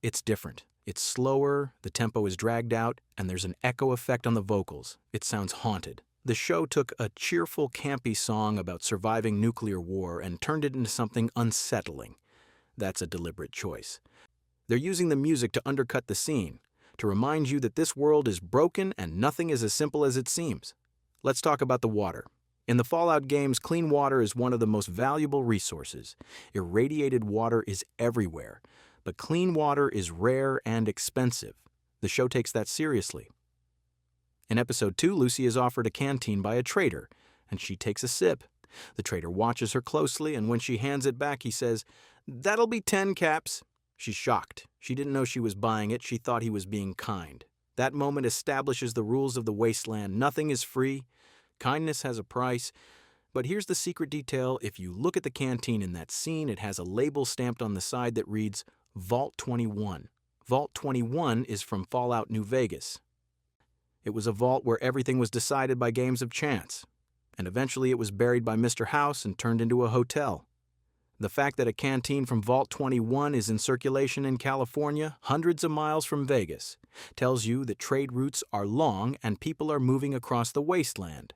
it's different. It's slower, the tempo is dragged out, and there's an echo effect on the vocals. It sounds haunted. The show took a cheerful, campy song about surviving nuclear war and turned it into something unsettling. That's a deliberate choice. They're using the music to undercut the scene, to remind you that this world is broken and nothing is as simple as it seems. Let's talk about the water. In the Fallout games, clean water is one of the most valuable resources. Irradiated water is everywhere, but clean water is rare and expensive. The show takes that seriously. In Episode 2, Lucy is offered a canteen by a trader, and she takes a sip. The trader watches her closely, and when she hands it back, he says, "That'll be 10 caps." She's shocked. She didn't know she was buying it. She thought he was being kind. That moment establishes the rules of the wasteland. Nothing is free. Kindness has a price. But here's the secret detail. If you look at the canteen in that scene, it has a label stamped on the side that reads Vault 21. Vault 21 is from Fallout New Vegas. It was a vault where everything was decided by games of chance. And eventually it was buried by Mr. House and turned into a hotel. The fact that a canteen from Vault 21 is in circulation in California, hundreds of miles from Vegas, tells you that trade routes are long and people are moving across the wasteland.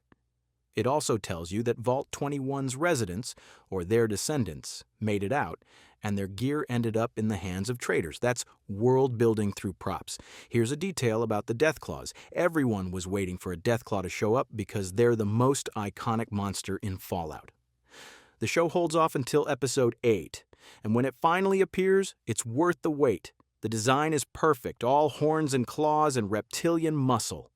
It also tells you that Vault 21's residents, or their descendants, made it out, and their gear ended up in the hands of traders. That's world building through props. Here's a detail about the Deathclaws. Everyone was waiting for a Deathclaw to show up because they're the most iconic monster in Fallout. The show holds off until Episode 8, and when it finally appears, it's worth the wait. The design is perfect, all horns and claws and reptilian muscle.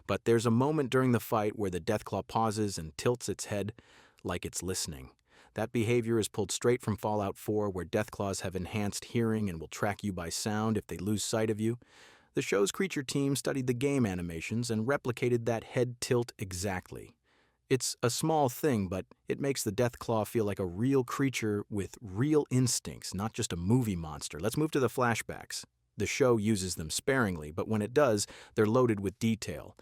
But there's a moment during the fight where the Deathclaw pauses and tilts its head like it's listening. That behavior is pulled straight from Fallout 4, where Deathclaws have enhanced hearing and will track you by sound if they lose sight of you. The show's creature team studied the game animations and replicated that head tilt exactly. It's a small thing, but it makes the Deathclaw feel like a real creature with real instincts, not just a movie monster. Let's move to the flashbacks. The show uses them sparingly, but when it does, they're loaded with detail.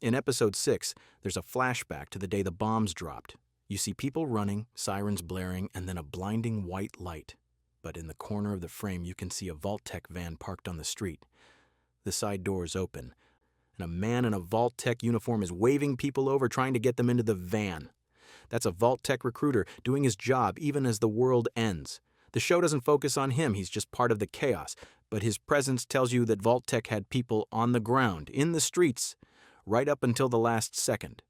In Episode 6, there's a flashback to the day the bombs dropped. You see people running, sirens blaring, and then a blinding white light. But in the corner of the frame, you can see a Vault-Tec van parked on the street. The side door is open, and a man in a Vault-Tec uniform is waving people over, trying to get them into the van. That's a Vault-Tec recruiter doing his job even as the world ends. The show doesn't focus on him, he's just part of the chaos, but his presence tells you that Vault-Tec had people on the ground, in the streets, right up until the last second.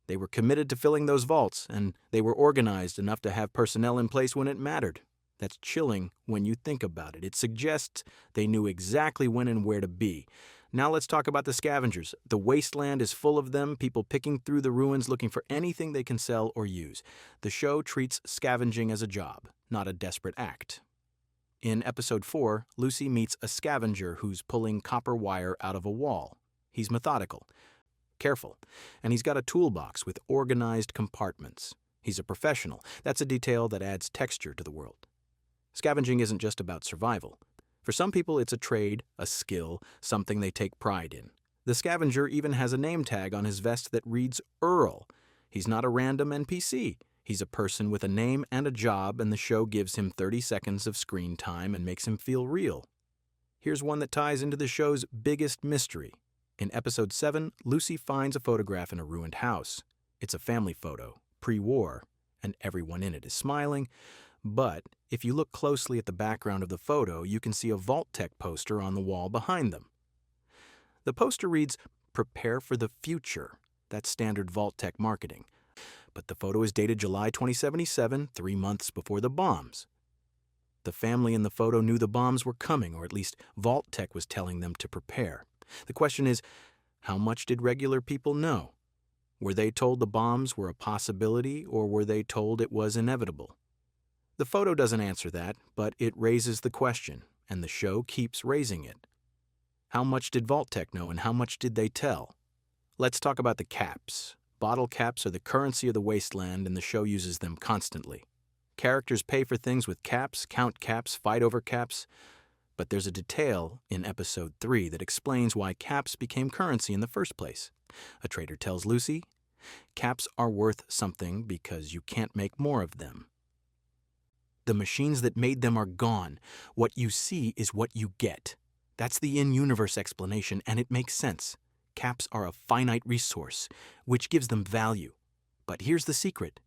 They were committed to filling those vaults, and they were organized enough to have personnel in place when it mattered. That's chilling when you think about it. It suggests they knew exactly when and where to be. Now let's talk about the scavengers. The wasteland is full of them, people picking through the ruins looking for anything they can sell or use. The show treats scavenging as a job, not a desperate act. In episode 4, Lucy meets a scavenger who's pulling copper wire out of a wall. He's methodical, careful, and he's got a toolbox with organized compartments. He's a professional. That's a detail that adds texture to the world. Scavenging isn't just about survival. For some people, it's a trade, a skill, something they take pride in. The scavenger even has a name tag on his vest that reads Earl. He's not a random NPC. He's a person with a name and a job, and the show gives him 30 seconds of screen time and makes him feel real. Here's one that ties into the show's biggest mystery. In episode 7, Lucy finds a photograph in a ruined house. It's a family photo, pre-war, and everyone in it is smiling. But if you look closely at the background of the photo, you can see a Vault-Tec poster on the wall behind them. The poster reads, "Prepare for the future." That's standard Vault-Tec marketing. But the photo is dated July 2077, 3 months before the bombs. The family in the photo knew the bombs were coming, or at least Vault-Tec was telling them to prepare. The question is, how much did regular people know? Were they told the bombs were a possibility, or were they told it was inevitable? The photo doesn't answer that, but it raises the question, and the show keeps raising it. How much did Vault-Tec know, and how much did they tell? Let's talk about the caps. Bottle caps are the currency of the wasteland, and the show uses them constantly. Characters pay for things with caps, count caps, fight over caps. But there's a detail in episode 3 that explains why caps became currency in the first place. A trader tells Lucy, caps are worth something because you can't make more of them. The machines that made them are gone. What you see is what you get. That's the in-universe explanation, and it makes sense. Caps are a finite resource, which gives them value. But here's the secret.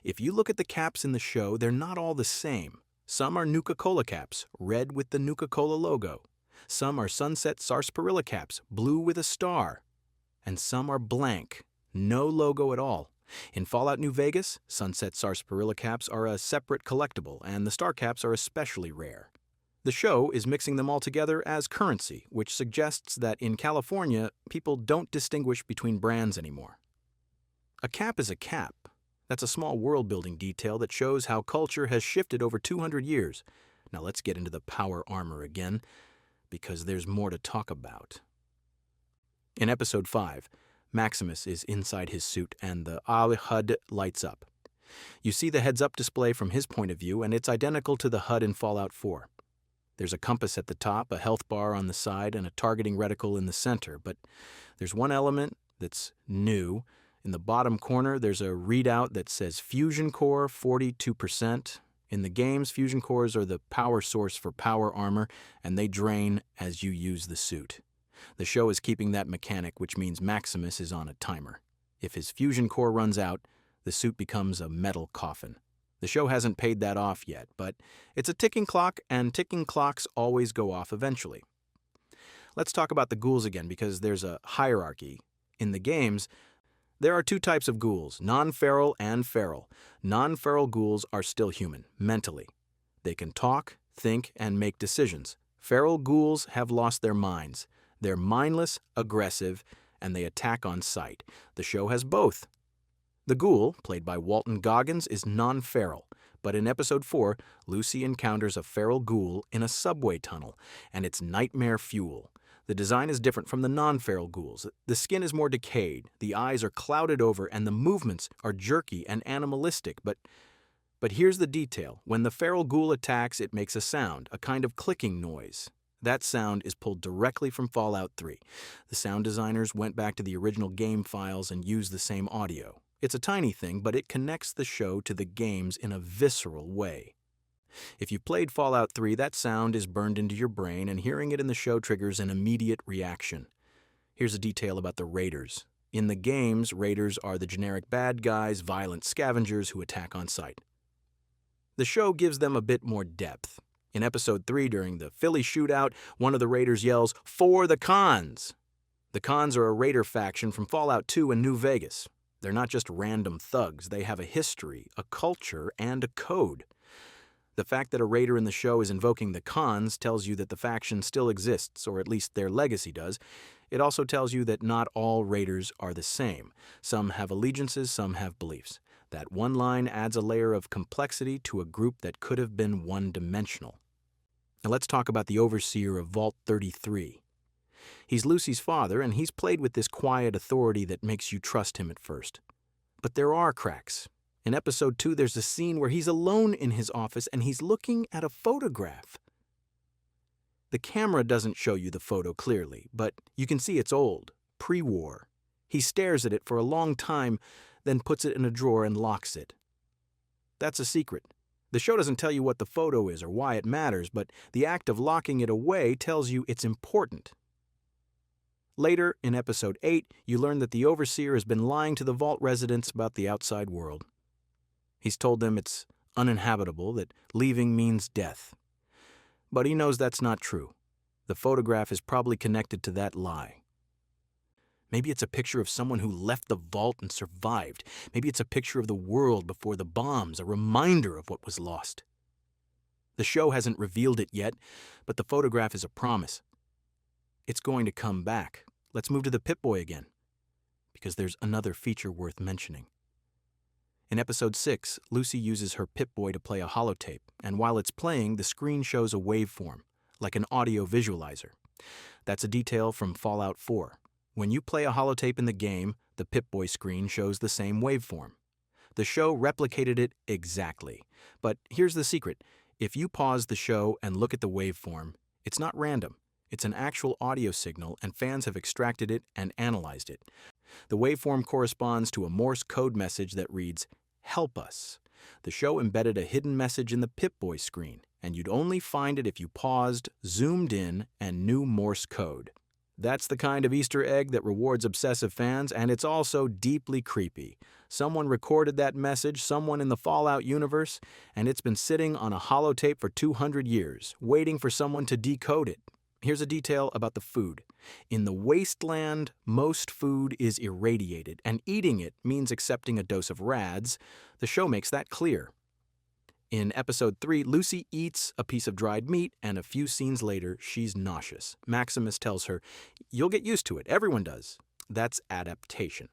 If you look at the caps in the show, they're not all the same. Some are Nuka-Cola caps, red with the Nuka-Cola logo. Some are Sunset Sarsaparilla caps, blue with a star. And some are blank, no logo at all. In Fallout New Vegas, Sunset Sarsaparilla caps are a separate collectible, and the star caps are especially rare. The show is mixing them all together as currency, which suggests that in California, people don't distinguish between brands anymore. A cap is a cap. That's a small world-building detail that shows how culture has shifted over 200 years. Now let's get into the power armor again, because there's more to talk about. In episode 5, Maximus is inside his suit and the HUD lights up. You see the heads-up display from his point of view, and it's identical to the HUD in Fallout 4. There's a compass at the top, a health bar on the side, and a targeting reticle in the center, but there's one element that's new. In the bottom corner, there's a readout that says Fusion Core 42%. In the games, Fusion Cores are the power source for power armor, and they drain as you use the suit. The show is keeping that mechanic, which means Maximus is on a timer. If his Fusion Core runs out, the suit becomes a metal coffin. The show hasn't paid that off yet, but it's a ticking clock, and ticking clocks always go off eventually. Let's talk about the ghouls again, because there's a hierarchy. In the games, there are 2 types of ghouls, non-feral and feral. Non-feral ghouls are still human, mentally. They can talk, think, and make decisions. Feral ghouls have lost their minds. They're mindless, aggressive, and they attack on sight. The show has both. The ghoul, played by Walton Goggins, is non-feral, but in episode 4, Lucy encounters a feral ghoul in a subway tunnel, and it's nightmare fuel. The design is different from the non-feral ghouls. The skin is more decayed, the eyes are clouded over, and the movements are jerky and animalistic. But here's the detail. When the feral ghoul attacks, it makes a sound, a kind of clicking noise. That sound is pulled directly from Fallout 3. The sound designers went back to the original game files and used the same audio. It's a tiny thing, but it connects the show to the games in a visceral way. If you've played Fallout 3, that sound is burned into your brain, and hearing it in the show triggers an immediate reaction. Here's a detail about the Raiders. In the games, Raiders are the generic bad guys, violent scavengers who attack on sight. The show gives them a bit more depth. In episode 3, during the Philly shootout, one of the Raiders yells, "For the Cons!" The Cons are a Raider faction from Fallout 2 and New Vegas. They're not just random thugs. They have a history, a culture, and a code. The fact that a Raider in the show is invoking the Cons tells you that the faction still exists, or at least their legacy does. It also tells you that not all Raiders are the same. Some have allegiances, some have beliefs. That one line adds a layer of complexity to a group that could have been one-dimensional. Now let's talk about the overseer of Vault 33. He's Lucy's father, and he's played with this quiet authority that makes you trust him at first. But there are cracks. In episode 2, there's a scene where he's alone in his office and he's looking at a photograph. The camera doesn't show you the photo clearly, but you can see it's old, pre-war. He stares at it for a long time, then puts it in a drawer and locks it. That's a secret. The show doesn't tell you what the photo is or why it matters, but the act of locking it away tells you it's important. Later, in episode 8, you learn that the overseer has been lying to the vault residents about the outside world. He's told them it's uninhabitable, that leaving means death. But he knows that's not true. The photograph is probably connected to that lie. Maybe it's a picture of someone who left the vault and survived. Maybe it's a picture of the world before the bombs, a reminder of what was lost. The show hasn't revealed it yet, but the photograph is a promise. It's going to come back. Let's move to the Pip-Boy again, because there's another feature worth mentioning. In episode 6, Lucy uses her Pip-Boy to play a holotape, and while it's playing, the screen shows a waveform, like an audio visualizer. That's a detail from Fallout 4. When you play a holotape in the game, the Pip-Boy screen shows the same waveform. The show replicated it exactly. But here's the secret. If you pause the show and look at the waveform, it's not random. It's an actual audio signal, and fans have extracted it and analyzed it. The waveform corresponds to a Morse code message that reads, "Help us." The show embedded a hidden message in the Pip-Boy screen, and you'd only find it if you paused, zoomed in, and knew Morse code. That's the kind of Easter egg that rewards obsessive fans, and it's also deeply creepy. Someone recorded that message, someone in the Fallout universe, and it's been sitting on a holotape for 200 years, waiting for someone to decode it. Here's a detail about the food. In the wasteland, most food is irradiated, and eating it means accepting a dose of rads. The show makes that clear. In episode 3, Lucy eats a piece of dried meat, and a few scenes later, she's nauseous. Maximus tells her, "You'll get used to it. Everyone does." That's adaptation.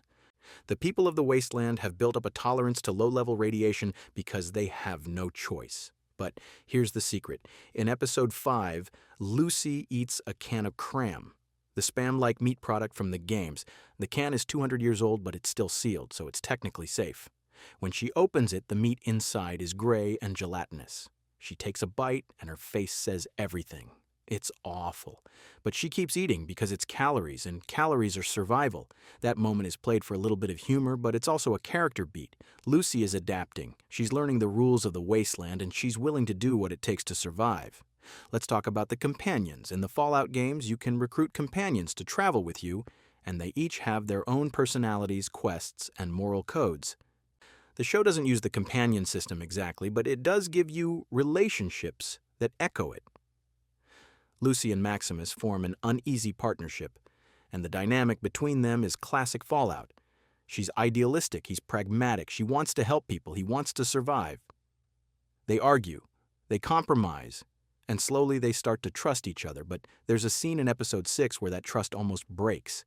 The people of the wasteland have built up a tolerance to low-level radiation because they have no choice. But here's the secret. In episode 5, Lucy eats a can of Cram, the Spam-like meat product from the games. The can is 200 years old, but it's still sealed, so it's technically safe. When she opens it, the meat inside is gray and gelatinous. She takes a bite, and her face says everything. It's awful. But she keeps eating because it's calories, and calories are survival. That moment is played for a little bit of humor, but it's also a character beat. Lucy is adapting. She's learning the rules of the wasteland, and she's willing to do what it takes to survive. Let's talk about the companions. In the Fallout games, you can recruit companions to travel with you, and they each have their own personalities, quests, and moral codes. The show doesn't use the companion system exactly, but it does give you relationships that echo it. Lucy and Maximus form an uneasy partnership, and the dynamic between them is classic Fallout. She's idealistic, he's pragmatic, she wants to help people, he wants to survive. They argue, they compromise, and slowly they start to trust each other, but there's a scene in episode 6 where that trust almost breaks.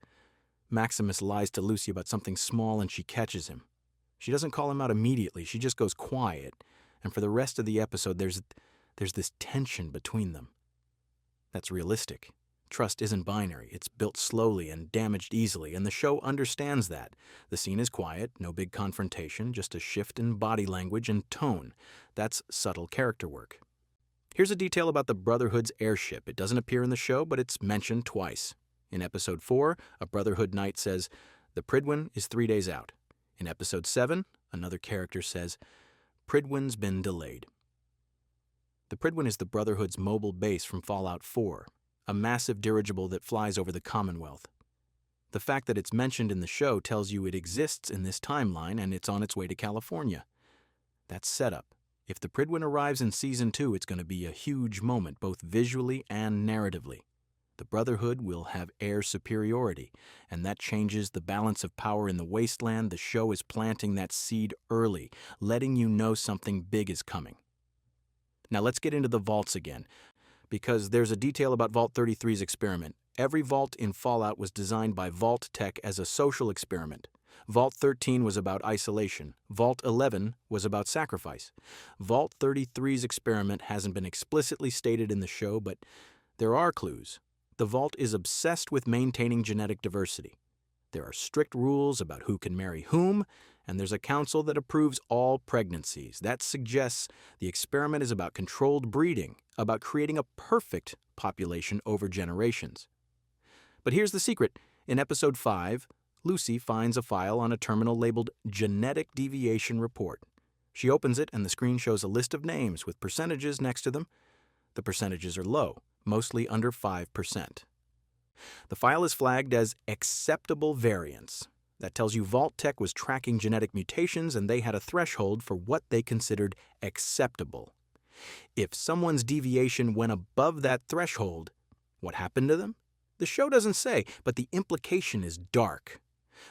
Maximus lies to Lucy about something small and she catches him. She doesn't call him out immediately, she just goes quiet, and for the rest of the episode there's this tension between them. That's realistic. Trust isn't binary. It's built slowly and damaged easily, and the show understands that. The scene is quiet, no big confrontation, just a shift in body language and tone. That's subtle character work. Here's a detail about the Brotherhood's airship. It doesn't appear in the show, but it's mentioned twice. In episode 4, a Brotherhood knight says, "The Prydwen is 3 days out." In episode 7, another character says, "Prydwen's been delayed." The Prydwen is the Brotherhood's mobile base from Fallout 4, a massive dirigible that flies over the Commonwealth. The fact that it's mentioned in the show tells you it exists in this timeline and it's on its way to California. That's setup. If the Prydwen arrives in Season 2, it's going to be a huge moment, both visually and narratively. The Brotherhood will have air superiority, and that changes the balance of power in the wasteland. The show is planting that seed early, letting you know something big is coming. Now let's get into the vaults again, because there's a detail about Vault 33's experiment. Every vault in Fallout was designed by Vault Tech as a social experiment. Vault 13 was about isolation. Vault 11 was about sacrifice. Vault 33's experiment hasn't been explicitly stated in the show, but there are clues. The Vault is obsessed with maintaining genetic diversity. There are strict rules about who can marry whom, and there's a council that approves all pregnancies. That suggests the experiment is about controlled breeding, about creating a perfect population over generations. But here's the secret. In Episode 5, Lucy finds a file on a terminal labeled Genetic Deviation Report. She opens it and the screen shows a list of names with percentages next to them. The percentages are low, mostly under 5%. The file is flagged as acceptable variance. That tells you Vault-Tec was tracking genetic mutations and they had a threshold for what they considered acceptable. If someone's deviation went above that threshold, what happened to them? The show doesn't say, but the implication is dark.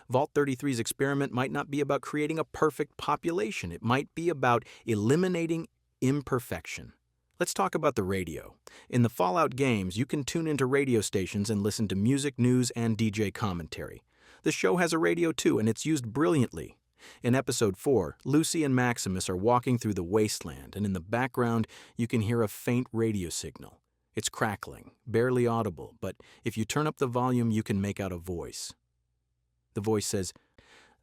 Vault 33's experiment might not be about creating a perfect population. It might be about eliminating imperfection. Let's talk about the radio. In the Fallout games, you can tune into radio stations and listen to music, news, and DJ commentary. The show has a radio too, and it's used brilliantly. In Episode 4, Lucy and Maximus are walking through the wasteland, and in the background, you can hear a faint radio signal. It's crackling, barely audible, but if you turn up the volume, you can make out a voice. The voice says,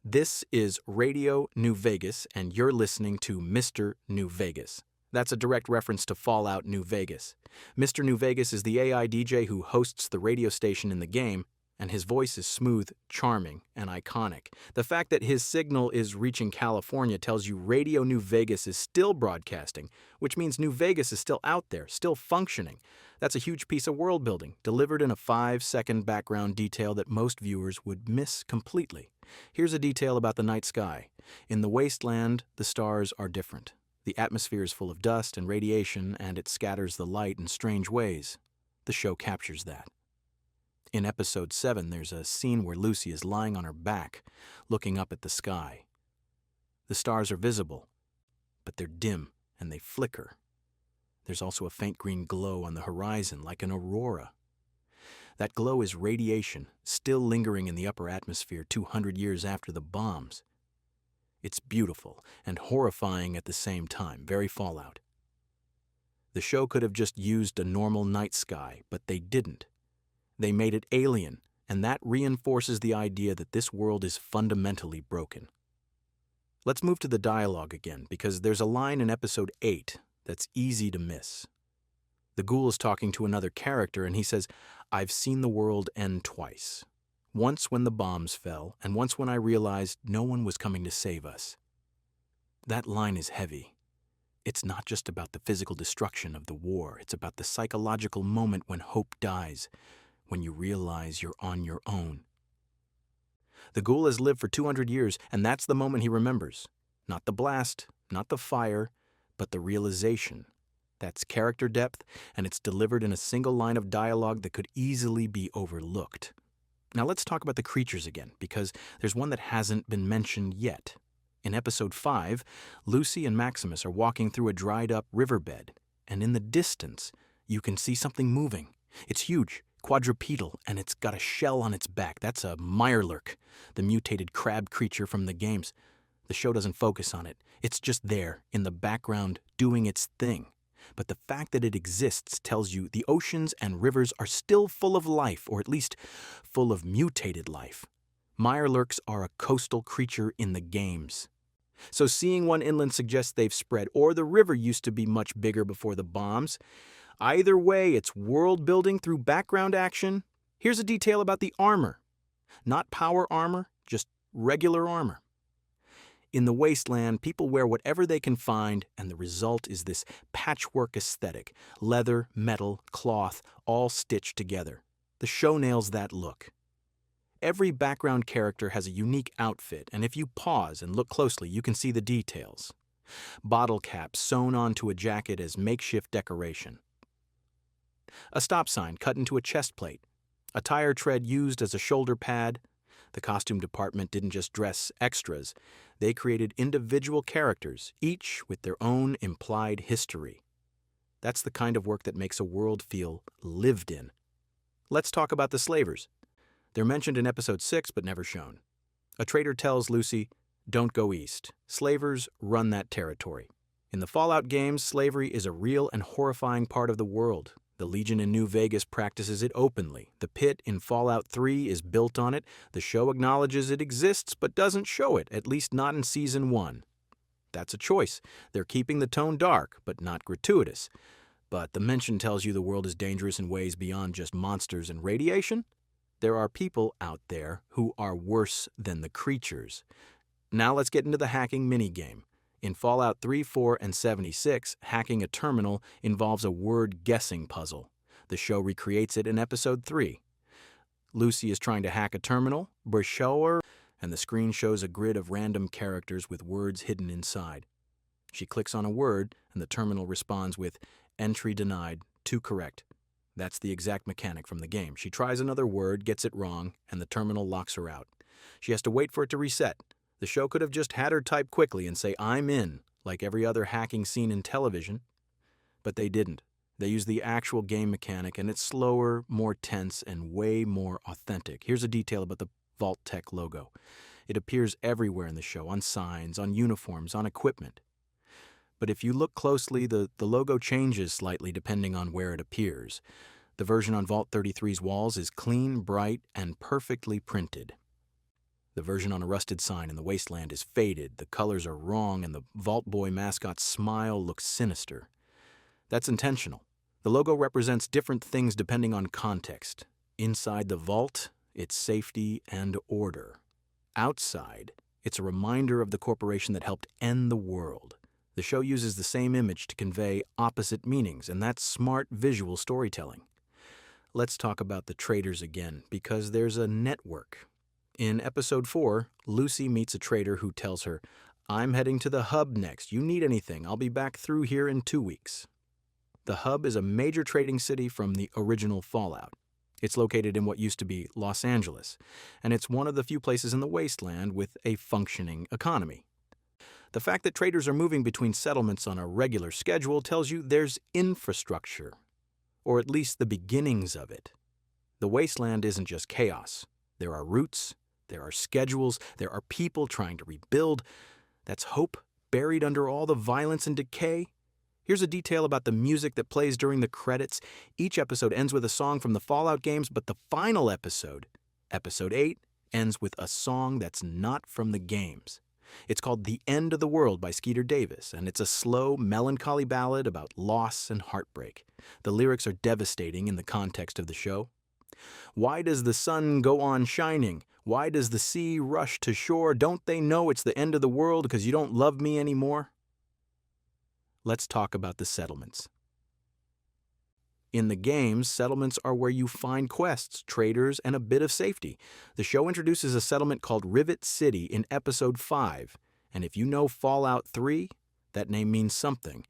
"This is Radio New Vegas, and you're listening to Mr. New Vegas." That's a direct reference to Fallout New Vegas. Mr. New Vegas is the AI DJ who hosts the radio station in the game, and his voice is smooth, charming, and iconic. The fact that his signal is reaching California tells you Radio New Vegas is still broadcasting, which means New Vegas is still out there, still functioning. That's a huge piece of world building, delivered in a 5-second background detail that most viewers would miss completely. Here's a detail about the night sky. In the wasteland, the stars are different. The atmosphere is full of dust and radiation, and it scatters the light in strange ways. The show captures that. In Episode 7, there's a scene where Lucy is lying on her back, looking up at the sky. The stars are visible, but they're dim and they flicker. There's also a faint green glow on the horizon, like an aurora. That glow is radiation, still lingering in the upper atmosphere 200 years after the bombs. It's beautiful and horrifying at the same time, very Fallout. The show could have just used a normal night sky, but they didn't. They made it alien, and that reinforces the idea that this world is fundamentally broken. Let's move to the dialogue again, because there's a line in Episode 8 that's easy to miss. The ghoul is talking to another character, and he says, "I've seen the world end twice. Once when the bombs fell, and once when I realized no one was coming to save us." That line is heavy. It's not just about the physical destruction of the war. It's about the psychological moment when hope dies, when you realize you're on your own. The ghoul has lived for 200 years, and that's the moment he remembers. Not the blast, not the fire, but the realization. That's character depth, and it's delivered in a single line of dialogue that could easily be overlooked. Now let's talk about the creatures again, because there's one that hasn't been mentioned yet. In Episode 5, Lucy and Maximus are walking through a dried-up riverbed, and in the distance, you can see something moving. It's huge, quadrupedal, and it's got a shell on its back. That's a Mirelurk, the mutated crab creature from the games. The show doesn't focus on it. It's just there, in the background, doing its thing. But the fact that it exists tells you the oceans and rivers are still full of life, or at least full of mutated life. Mirelurks are a coastal creature in the games. So seeing one inland suggests they've spread, or the river used to be much bigger before the bombs. Either way, it's world building through background action. Here's a detail about the armor. Not power armor, just regular armor. In the wasteland, people wear whatever they can find, and the result is this patchwork aesthetic. Leather, metal, cloth, all stitched together. The show nails that look. Every background character has a unique outfit, and if you pause and look closely, you can see the details. Bottle caps sewn onto a jacket as makeshift decoration. A stop sign cut into a chest plate. A tire tread used as a shoulder pad. The costume department didn't just dress extras. They created individual characters, each with their own implied history. That's the kind of work that makes a world feel lived in. Let's talk about the slavers. They're mentioned in Episode 6 but never shown. A trader tells Lucy, "Don't go east. Slavers run that territory." In the Fallout games, slavery is a real and horrifying part of the world. The Legion in New Vegas practices it openly. The pit in Fallout 3 is built on it. The show acknowledges it exists but doesn't show it, at least not in Season 1. That's a choice. They're keeping the tone dark, but not gratuitous. But the mention tells you the world is dangerous in ways beyond just monsters and radiation. There are people out there who are worse than the creatures. Now let's get into the hacking minigame. In Fallout 3, 4, and 76, hacking a terminal involves a word-guessing puzzle. The show recreates it in Episode 3. Lucy is trying to hack a terminal, Brashower, and the screen shows a grid of random characters with words hidden inside. She clicks on a word, and the terminal responds with, "Entry denied, too correct." That's the exact mechanic from the game. She tries another word, gets it wrong, and the terminal locks her out. She has to wait for it to reset. The show could have just had her type quickly and say, "I'm in," like every other hacking scene in television. But they didn't. They used the actual game mechanic, and it's slower, more tense, and way more authentic. Here's a detail about the Vault-Tec logo. It appears everywhere in the show, on signs, on uniforms, on equipment. But if you look closely, the logo changes slightly depending on where it appears. The version on Vault 33's walls is clean, bright, and perfectly printed. The version on a rusted sign in the Wasteland is faded, the colors are wrong, and the Vault Boy mascot's smile looks sinister. That's intentional. The logo represents different things depending on context. Inside the vault, it's safety and order. Outside, it's a reminder of the corporation that helped end the world. The show uses the same image to convey opposite meanings, and that's smart visual storytelling. Let's talk about the traders again, because there's a network. In Episode 4, Lucy meets a trader who tells her, "I'm heading to the Hub next. You need anything, I'll be back through here in 2 weeks." The Hub is a major trading city from the original Fallout. It's located in what used to be Los Angeles, and it's one of the few places in the Wasteland with a functioning economy. The fact that traders are moving between settlements on a regular schedule tells you there's infrastructure, or at least the beginnings of it. The Wasteland isn't just chaos. There are routes, there are schedules, there are people trying to rebuild. That's hope buried under all the violence and decay. Here's a detail about the music that plays during the credits. Each episode ends with a song from the Fallout games, but the final episode, Episode 8, ends with a song that's not from the games. It's called "The End of the World" by Skeeter Davis, and it's a slow, melancholy ballad about loss and heartbreak. The lyrics are devastating in the context of the show. "Why does the sun go on shining? Why does the sea rush to shore? Don't they know it's the end of the world because you don't love me anymore?" Let's talk about the settlements. In the games, settlements are where you find quests, traders, and a bit of safety. The show introduces a settlement called Rivet City in Episode 5, and if you know Fallout 3, that name means something.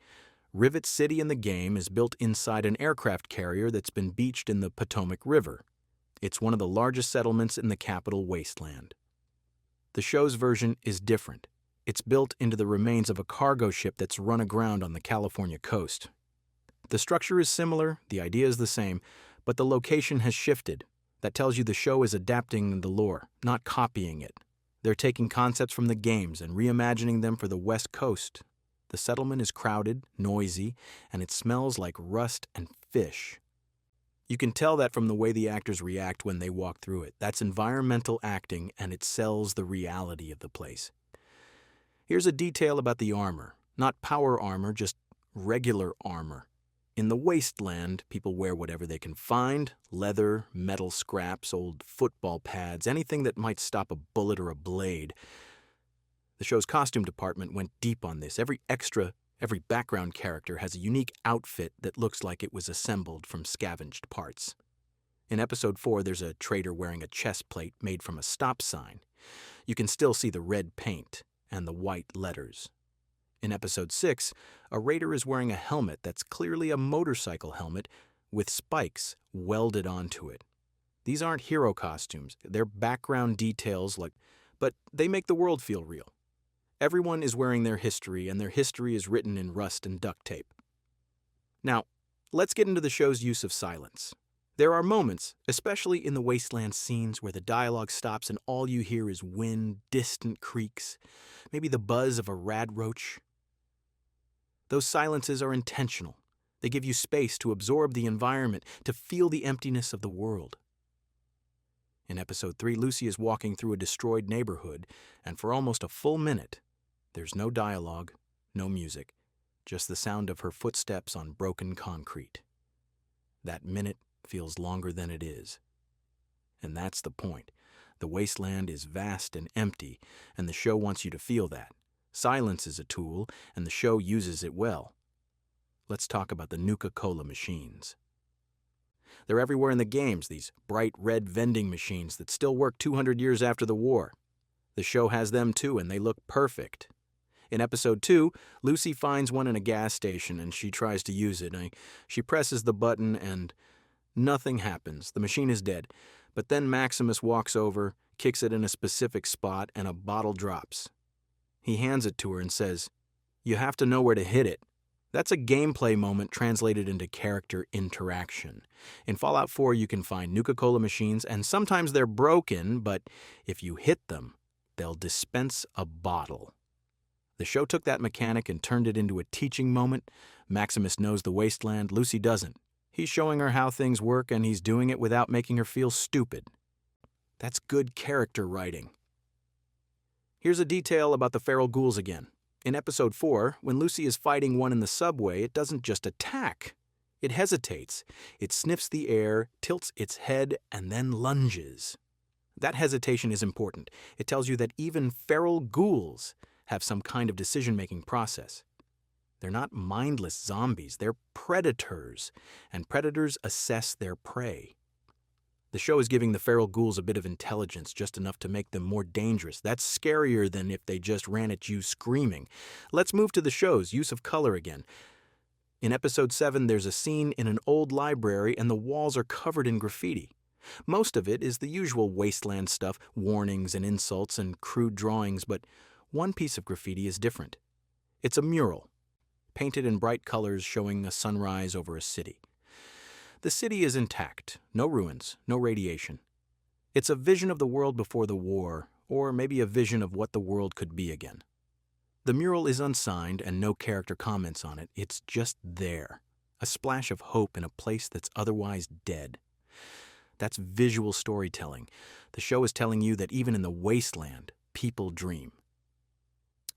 Rivet City in the game is built inside an aircraft carrier that's been beached in the Potomac River. It's one of the largest settlements in the capital Wasteland. The show's version is different. It's built into the remains of a cargo ship that's run aground on the California coast. The structure is similar, the idea is the same, but the location has shifted. That tells you the show is adapting the lore, not copying it. They're taking concepts from the games and reimagining them for the West Coast. The settlement is crowded, noisy, and it smells like rust and fish. You can tell that from the way the actors react when they walk through it. That's environmental acting, and it sells the reality of the place. Here's a detail about the armor. Not power armor, just regular armor. In the Wasteland, people wear whatever they can find: leather, metal scraps, old football pads, anything that might stop a bullet or a blade. The show's costume department went deep on this. Every extra, every background character has a unique outfit that looks like it was assembled from scavenged parts. In Episode 4, there's a trader wearing a chest plate made from a stop sign. You can still see the red paint and the white letters. In Episode 6, a raider is wearing a helmet that's clearly a motorcycle helmet with spikes welded onto it. These aren't hero costumes. They're background details, but they make the world feel real. Everyone is wearing their history, and their history is written in rust and duct tape. Now, let's get into the show's use of silence. There are moments, especially in the wasteland scenes, where the dialogue stops and all you hear is wind, distant creaks, maybe the buzz of a radroach. Those silences are intentional. They give you space to absorb the environment, to feel the emptiness of the world. In episode 3, Lucy is walking through a destroyed neighborhood, and for almost a full minute, there's no dialogue, no music, just the sound of her footsteps on broken concrete. That minute feels longer than it is. And that's the point. The wasteland is vast and empty, and the show wants you to feel that. Silence is a tool, and the show uses it well. Let's talk about the Nuka-Cola machines. They're everywhere in the games, these bright red vending machines that still work 200 years after the war. The show has them too, and they look perfect. In episode 2, Lucy finds one in a gas station and she tries to use it. She presses the button and nothing happens. The machine is dead. But then Maximus walks over, kicks it in a specific spot, and a bottle drops. He hands it to her and says, "You have to know where to hit it." That's a gameplay moment translated into character interaction. In Fallout 4, you can find Nuka-Cola machines, and sometimes they're broken, but if you hit them, they'll dispense a bottle. The show took that mechanic and turned it into a teaching moment. Maximus knows the wasteland, Lucy doesn't. He's showing her how things work, and he's doing it without making her feel stupid. That's good character writing. Here's a detail about the feral ghouls again. In episode 4, when Lucy is fighting one in the subway, it doesn't just attack. It hesitates. It sniffs the air, tilts its head, and then lunges. That hesitation is important. It tells you that even feral ghouls have some kind of decision-making process. They're not mindless zombies, they're predators, and predators assess their prey. The show is giving the feral ghouls a bit of intelligence, just enough to make them more dangerous. That's scarier than if they just ran at you screaming. Let's move to the show's use of color again. In episode 7, there's a scene in an old library and the walls are covered in graffiti. Most of it is the usual wasteland stuff, warnings and insults and crude drawings, but one piece of graffiti is different. It's a mural, painted in bright colors showing a sunrise over a city. The city is intact, no ruins, no radiation. It's a vision of the world before the war, or maybe a vision of what the world could be again. The mural is unsigned and no character comments on it. It's just there, a splash of hope in a place that's otherwise dead. That's visual storytelling. The show is telling you that even in the wasteland, people dream.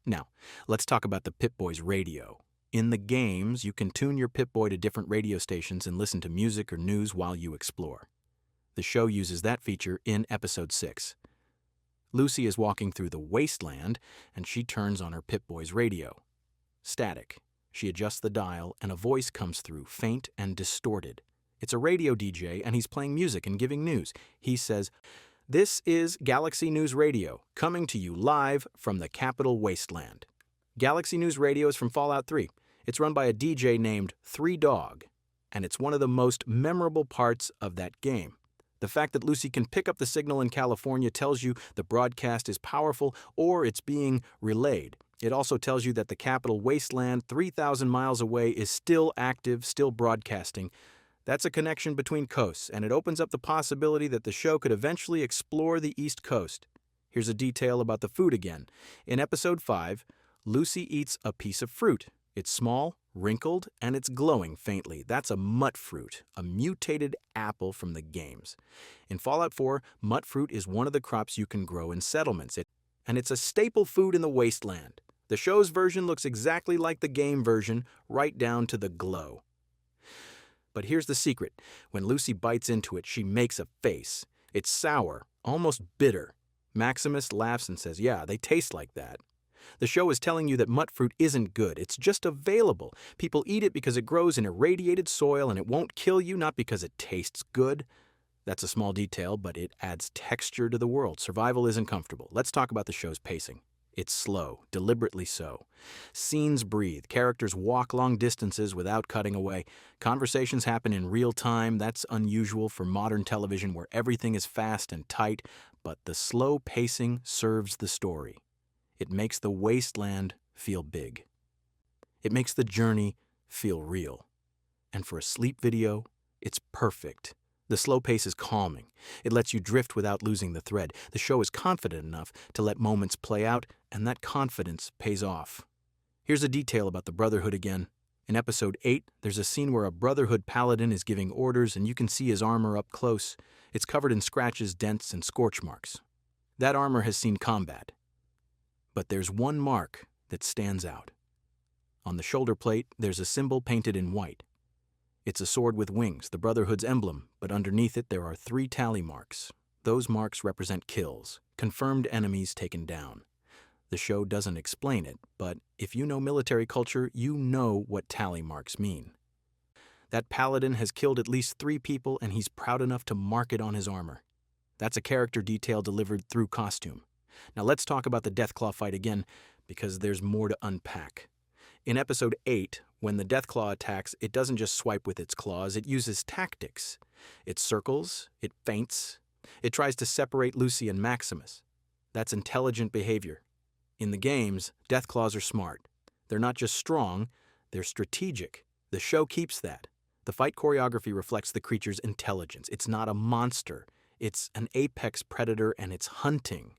Now, let's talk about the Pip-Boy's radio. In the games, you can tune your Pip-Boy to different radio stations and listen to music or news while you explore. The show uses that feature in episode 6. Lucy is walking through the wasteland, and she turns on her Pip-Boy's radio. Static. She adjusts the dial, and a voice comes through, faint and distorted. It's a radio DJ, and he's playing music and giving news. He says, "This is Galaxy News Radio, coming to you live from the Capital Wasteland." Galaxy News Radio is from Fallout 3. It's run by a DJ named 3Dog, and it's one of the most memorable parts of that game. The fact that Lucy can pick up the signal in California tells you the broadcast is powerful or it's being relayed. It also tells you that the Capital Wasteland, 3,000 miles away, is still active, still broadcasting. That's a connection between coasts, and it opens up the possibility that the show could eventually explore the East Coast. Here's a detail about the food again. In episode 5, Lucy eats a piece of fruit. It's small, wrinkled, and it's glowing faintly. That's a mutt fruit, a mutated apple from the games. In Fallout 4, mutt fruit is one of the crops you can grow in settlements, and it's a staple food in the wasteland. The show's version looks exactly like the game version, right down to the glow. But here's the secret. When Lucy bites into it, she makes a face. It's sour, almost bitter. Maximus laughs and says, "Yeah, they taste like that." The show is telling you that mutt fruit isn't good. It's just available. People eat it because it grows in irradiated soil and it won't kill you, not because it tastes good. That's a small detail, but it adds texture to the world. Survival isn't comfortable. Let's talk about the show's pacing. It's slow, deliberately so. Scenes breathe. Characters walk long distances without cutting away. Conversations happen in real time. That's unusual for modern television where everything is fast and tight, but the slow pacing serves the story. It makes the wasteland feel big. It makes the journey feel real. And for a sleep video, it's perfect. The slow pace is calming. It lets you drift without losing the thread. The show is confident enough to let moments play out, and that confidence pays off. Here's a detail about the Brotherhood again. In Episode 8, there's a scene where a Brotherhood paladin is giving orders, and you can see his armor up close. It's covered in scratches, dents, and scorch marks. That armor has seen combat. But there's one mark that stands out. On the shoulder plate, there's a symbol painted in white. It's a sword with wings, the Brotherhood's emblem, but underneath it there are 3 tally marks. Those marks represent kills, confirmed enemies taken down. The show doesn't explain it, but if you know military culture, you know what tally marks mean. That paladin has killed at least 3 people, and he's proud enough to mark it on his armor. That's a character detail delivered through costume. Now let's talk about the Deathclaw fight again, because there's more to unpack. In Episode 8, when the Deathclaw attacks, it doesn't just swipe with its claws, it uses tactics. It circles, it feints, it tries to separate Lucy and Maximus. That's intelligent behavior. In the games, Deathclaws are smart. They're not just strong, they're strategic. The show keeps that. The fight choreography reflects the creature's intelligence. It's not a monster. It's an apex predator, and it's hunting.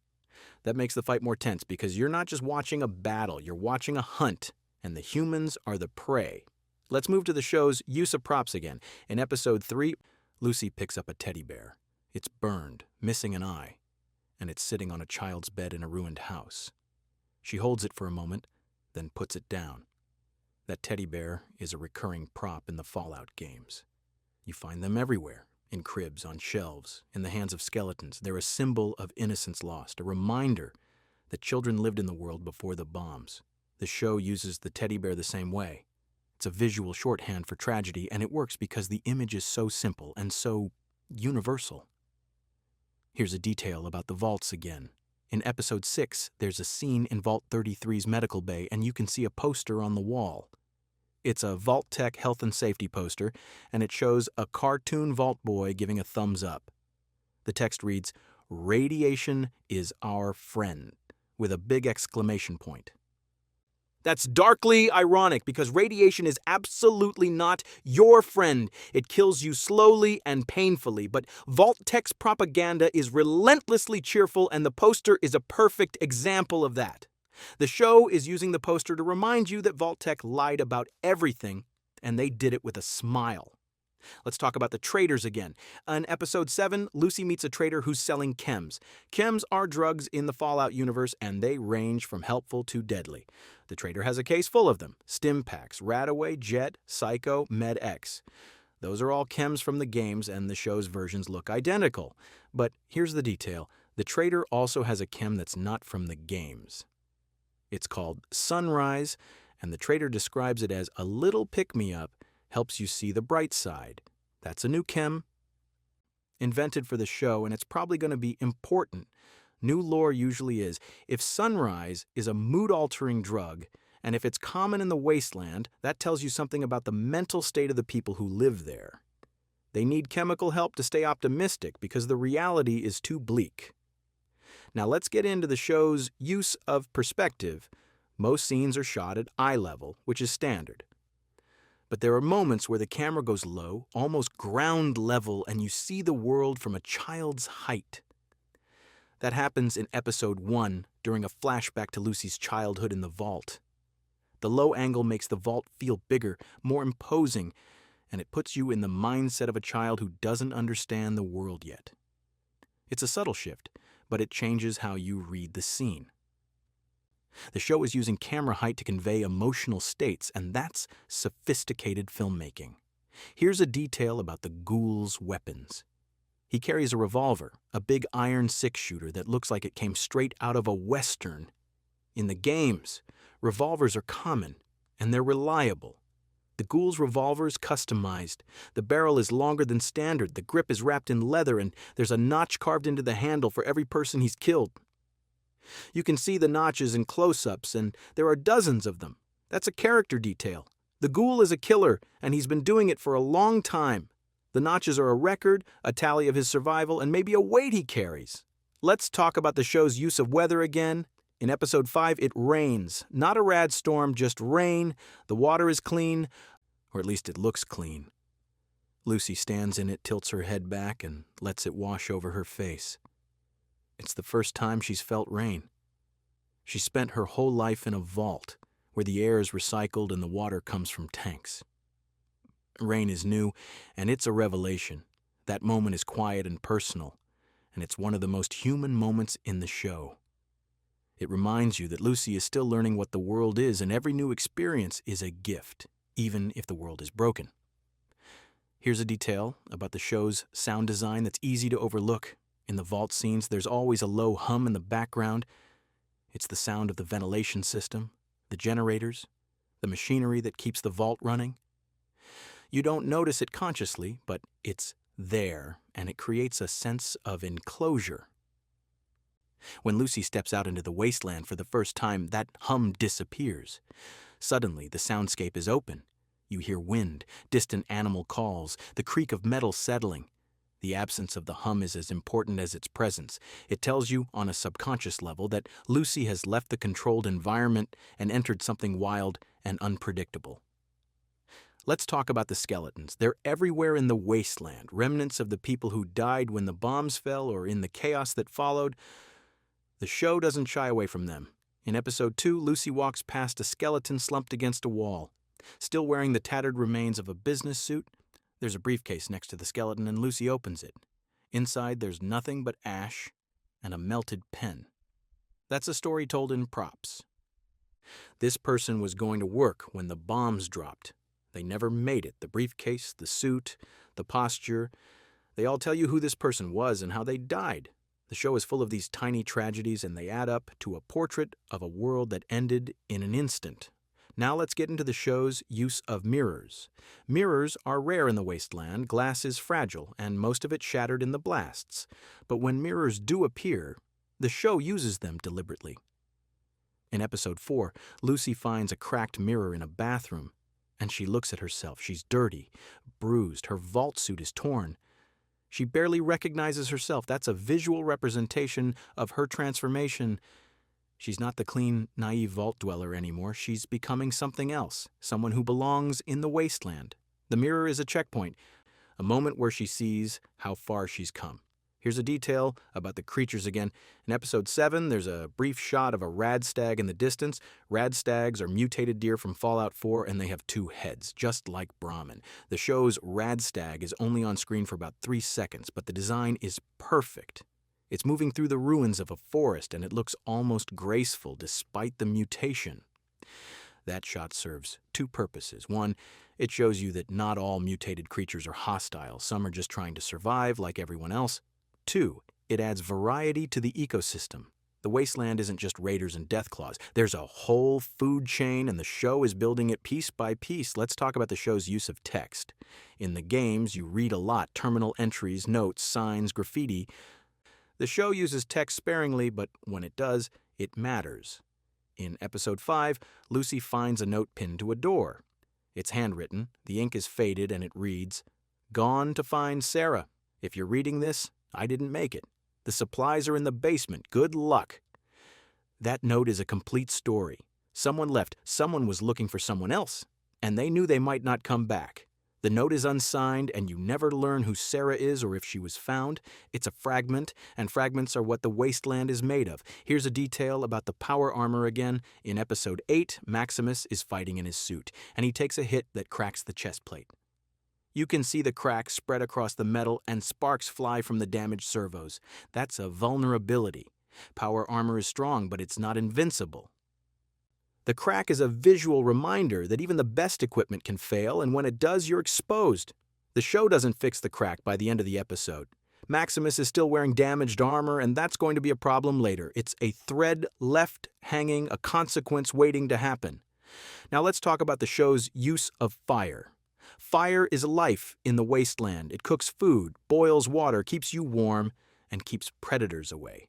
That makes the fight more tense because you're not just watching a battle, you're watching a hunt, and the humans are the prey. Let's move to the show's use of props again. In Episode 3, Lucy picks up a teddy bear. It's burned, missing an eye, and it's sitting on a child's bed in a ruined house. She holds it for a moment, then puts it down. That teddy bear is a recurring prop in the Fallout games. You find them everywhere, in cribs, on shelves, in the hands of skeletons. They're a symbol of innocence lost, a reminder that children lived in the world before the bombs. The show uses the teddy bear the same way. It's a visual shorthand for tragedy, and it works because the image is so simple and so universal. Here's a detail about the vaults again. In Episode 6, there's a scene in Vault 33's medical bay, and you can see a poster on the wall. It's a Vault-Tec health and safety poster, and it shows a cartoon Vault Boy giving a thumbs up. The text reads, "Radiation is our friend," with a big exclamation point. That's darkly ironic because radiation is absolutely not your friend. It kills you slowly and painfully, but Vault-Tec's propaganda is relentlessly cheerful, and the poster is a perfect example of that. The show is using the poster to remind you that Vault-Tec lied about everything, and they did it with a smile. Let's talk about the traders again. In Episode 7, Lucy meets a trader who's selling chems. Chems are drugs in the Fallout universe, and they range from helpful to deadly. The trader has a case full of them: Stimpaks, Radaway, Jet, Psycho, Med-X. Those are all chems from the games, and the show's versions look identical. But here's the detail. The trader also has a chem that's not from the games. It's called Sunrise, and the trader describes it as a little pick-me-up, helps you see the bright side. That's a new chem, invented for the show, and it's probably going to be important. New lore usually is. If Sunrise is a mood-altering drug, and if it's common in the wasteland, that tells you something about the mental state of the people who live there. They need chemical help to stay optimistic because the reality is too bleak. Now let's get into the show's use of perspective. Most scenes are shot at eye level, which is standard. But there are moments where the camera goes low, almost ground level, and you see the world from a child's height. That happens in Episode 1 during a flashback to Lucy's childhood in the vault. The low angle makes the vault feel bigger, more imposing, and it puts you in the mindset of a child who doesn't understand the world yet. It's a subtle shift, but it changes how you read the scene. The show is using camera height to convey emotional states, and that's sophisticated filmmaking. Here's a detail about the ghoul's weapons. He carries a revolver, a big iron six-shooter that looks like it came straight out of a western. In the games, revolvers are common, and they're reliable. The ghoul's revolver is customized. The barrel is longer than standard, the grip is wrapped in leather, and there's a notch carved into the handle for every person he's killed. You can see the notches in close-ups, and there are dozens of them. That's a character detail. The ghoul is a killer, and he's been doing it for a long time. The notches are a record, a tally of his survival, and maybe a weight he carries. Let's talk about the show's use of weather again. In Episode 5, it rains. Not a rad storm, just rain. The water is clean, or at least it looks clean. Lucy stands in it, tilts her head back, and lets it wash over her face. It's the first time she's felt rain. She spent her whole life in a vault, where the air is recycled and the water comes from tanks. Rain is new, and it's a revelation. That moment is quiet and personal, and it's one of the most human moments in the show. It reminds you that Lucy is still learning what the world is, and every new experience is a gift, even if the world is broken. Here's a detail about the show's sound design that's easy to overlook. In the vault scenes, there's always a low hum in the background. It's the sound of the ventilation system, the generators, the machinery that keeps the vault running. You don't notice it consciously, but it's there, and it creates a sense of enclosure. When Lucy steps out into the wasteland for the first time, that hum disappears. Suddenly, the soundscape is open. You hear wind, distant animal calls, the creak of metal settling. The absence of the hum is as important as its presence. It tells you, on a subconscious level, that Lucy has left the controlled environment and entered something wild and unpredictable. Let's talk about the skeletons. They're everywhere in the wasteland, remnants of the people who died when the bombs fell or in the chaos that followed. The show doesn't shy away from them. In episode 2, Lucy walks past a skeleton slumped against a wall. Still wearing the tattered remains of a business suit, there's a briefcase next to the skeleton, and Lucy opens it. Inside, there's nothing but ash and a melted pen. That's a story told in props. This person was going to work when the bombs dropped. They never made it. The briefcase, the suit, the posture, they all tell you who this person was and how they died. The show is full of these tiny tragedies, and they add up to a portrait of a world that ended in an instant. Now let's get into the show's use of mirrors. Mirrors are rare in the wasteland. Glass is fragile, and most of it shattered in the blasts. But when mirrors do appear, the show uses them deliberately. In episode 4, Lucy finds a cracked mirror in a bathroom, and she looks at herself. She's dirty, bruised. Her vault suit is torn. She barely recognizes herself. That's a visual representation of her transformation. She's not the clean, naive vault dweller anymore. She's becoming something else, someone who belongs in the wasteland. The mirror is a checkpoint, a moment where she sees how far she's come. Here's a detail about the creatures again. In episode 7, there's a brief shot of a rad stag in the distance. Rad stags are mutated deer from Fallout 4, and they have 2 heads, just like Brahmin. The show's rad stag is only on screen for about 3 seconds, but the design is perfect. It's moving through the ruins of a forest, and it looks almost graceful despite the mutation. That shot serves 2 purposes. 1, it shows you that not all mutated creatures are hostile. Some are just trying to survive like everyone else. 2, it adds variety to the ecosystem. The wasteland isn't just raiders and deathclaws. There's a whole food chain, and the show is building it piece by piece. Let's talk about the show's use of text. In the games, you read a lot: terminal entries, notes, signs, graffiti. The show uses text sparingly, but when it does, it matters. In episode 5, Lucy finds a note pinned to a door. It's handwritten, the ink is faded, and it reads, "Gone to find Sarah. If you're reading this, I didn't make it. The supplies are in the basement. Good luck." That note is a complete story. Someone left, someone was looking for someone else, and they knew they might not come back. The note is unsigned, and you never learn who Sarah is or if she was found. It's a fragment, and fragments are what the wasteland is made of. Here's a detail about the power armor again. In episode 8, Maximus is fighting in his suit, and he takes a hit that cracks the chest plate. You can see the cracks spread across the metal, and sparks fly from the damaged servos. That's a vulnerability. Power armor is strong, but it's not invincible. The crack is a visual reminder that even the best equipment can fail, and when it does, you're exposed. The show doesn't fix the crack by the end of the episode. Maximus is still wearing damaged armor, and that's going to be a problem later. It's a thread left hanging, a consequence waiting to happen. Now let's talk about the show's use of fire. Fire is life in the wasteland. It cooks food, boils water, keeps you warm, and keeps predators away.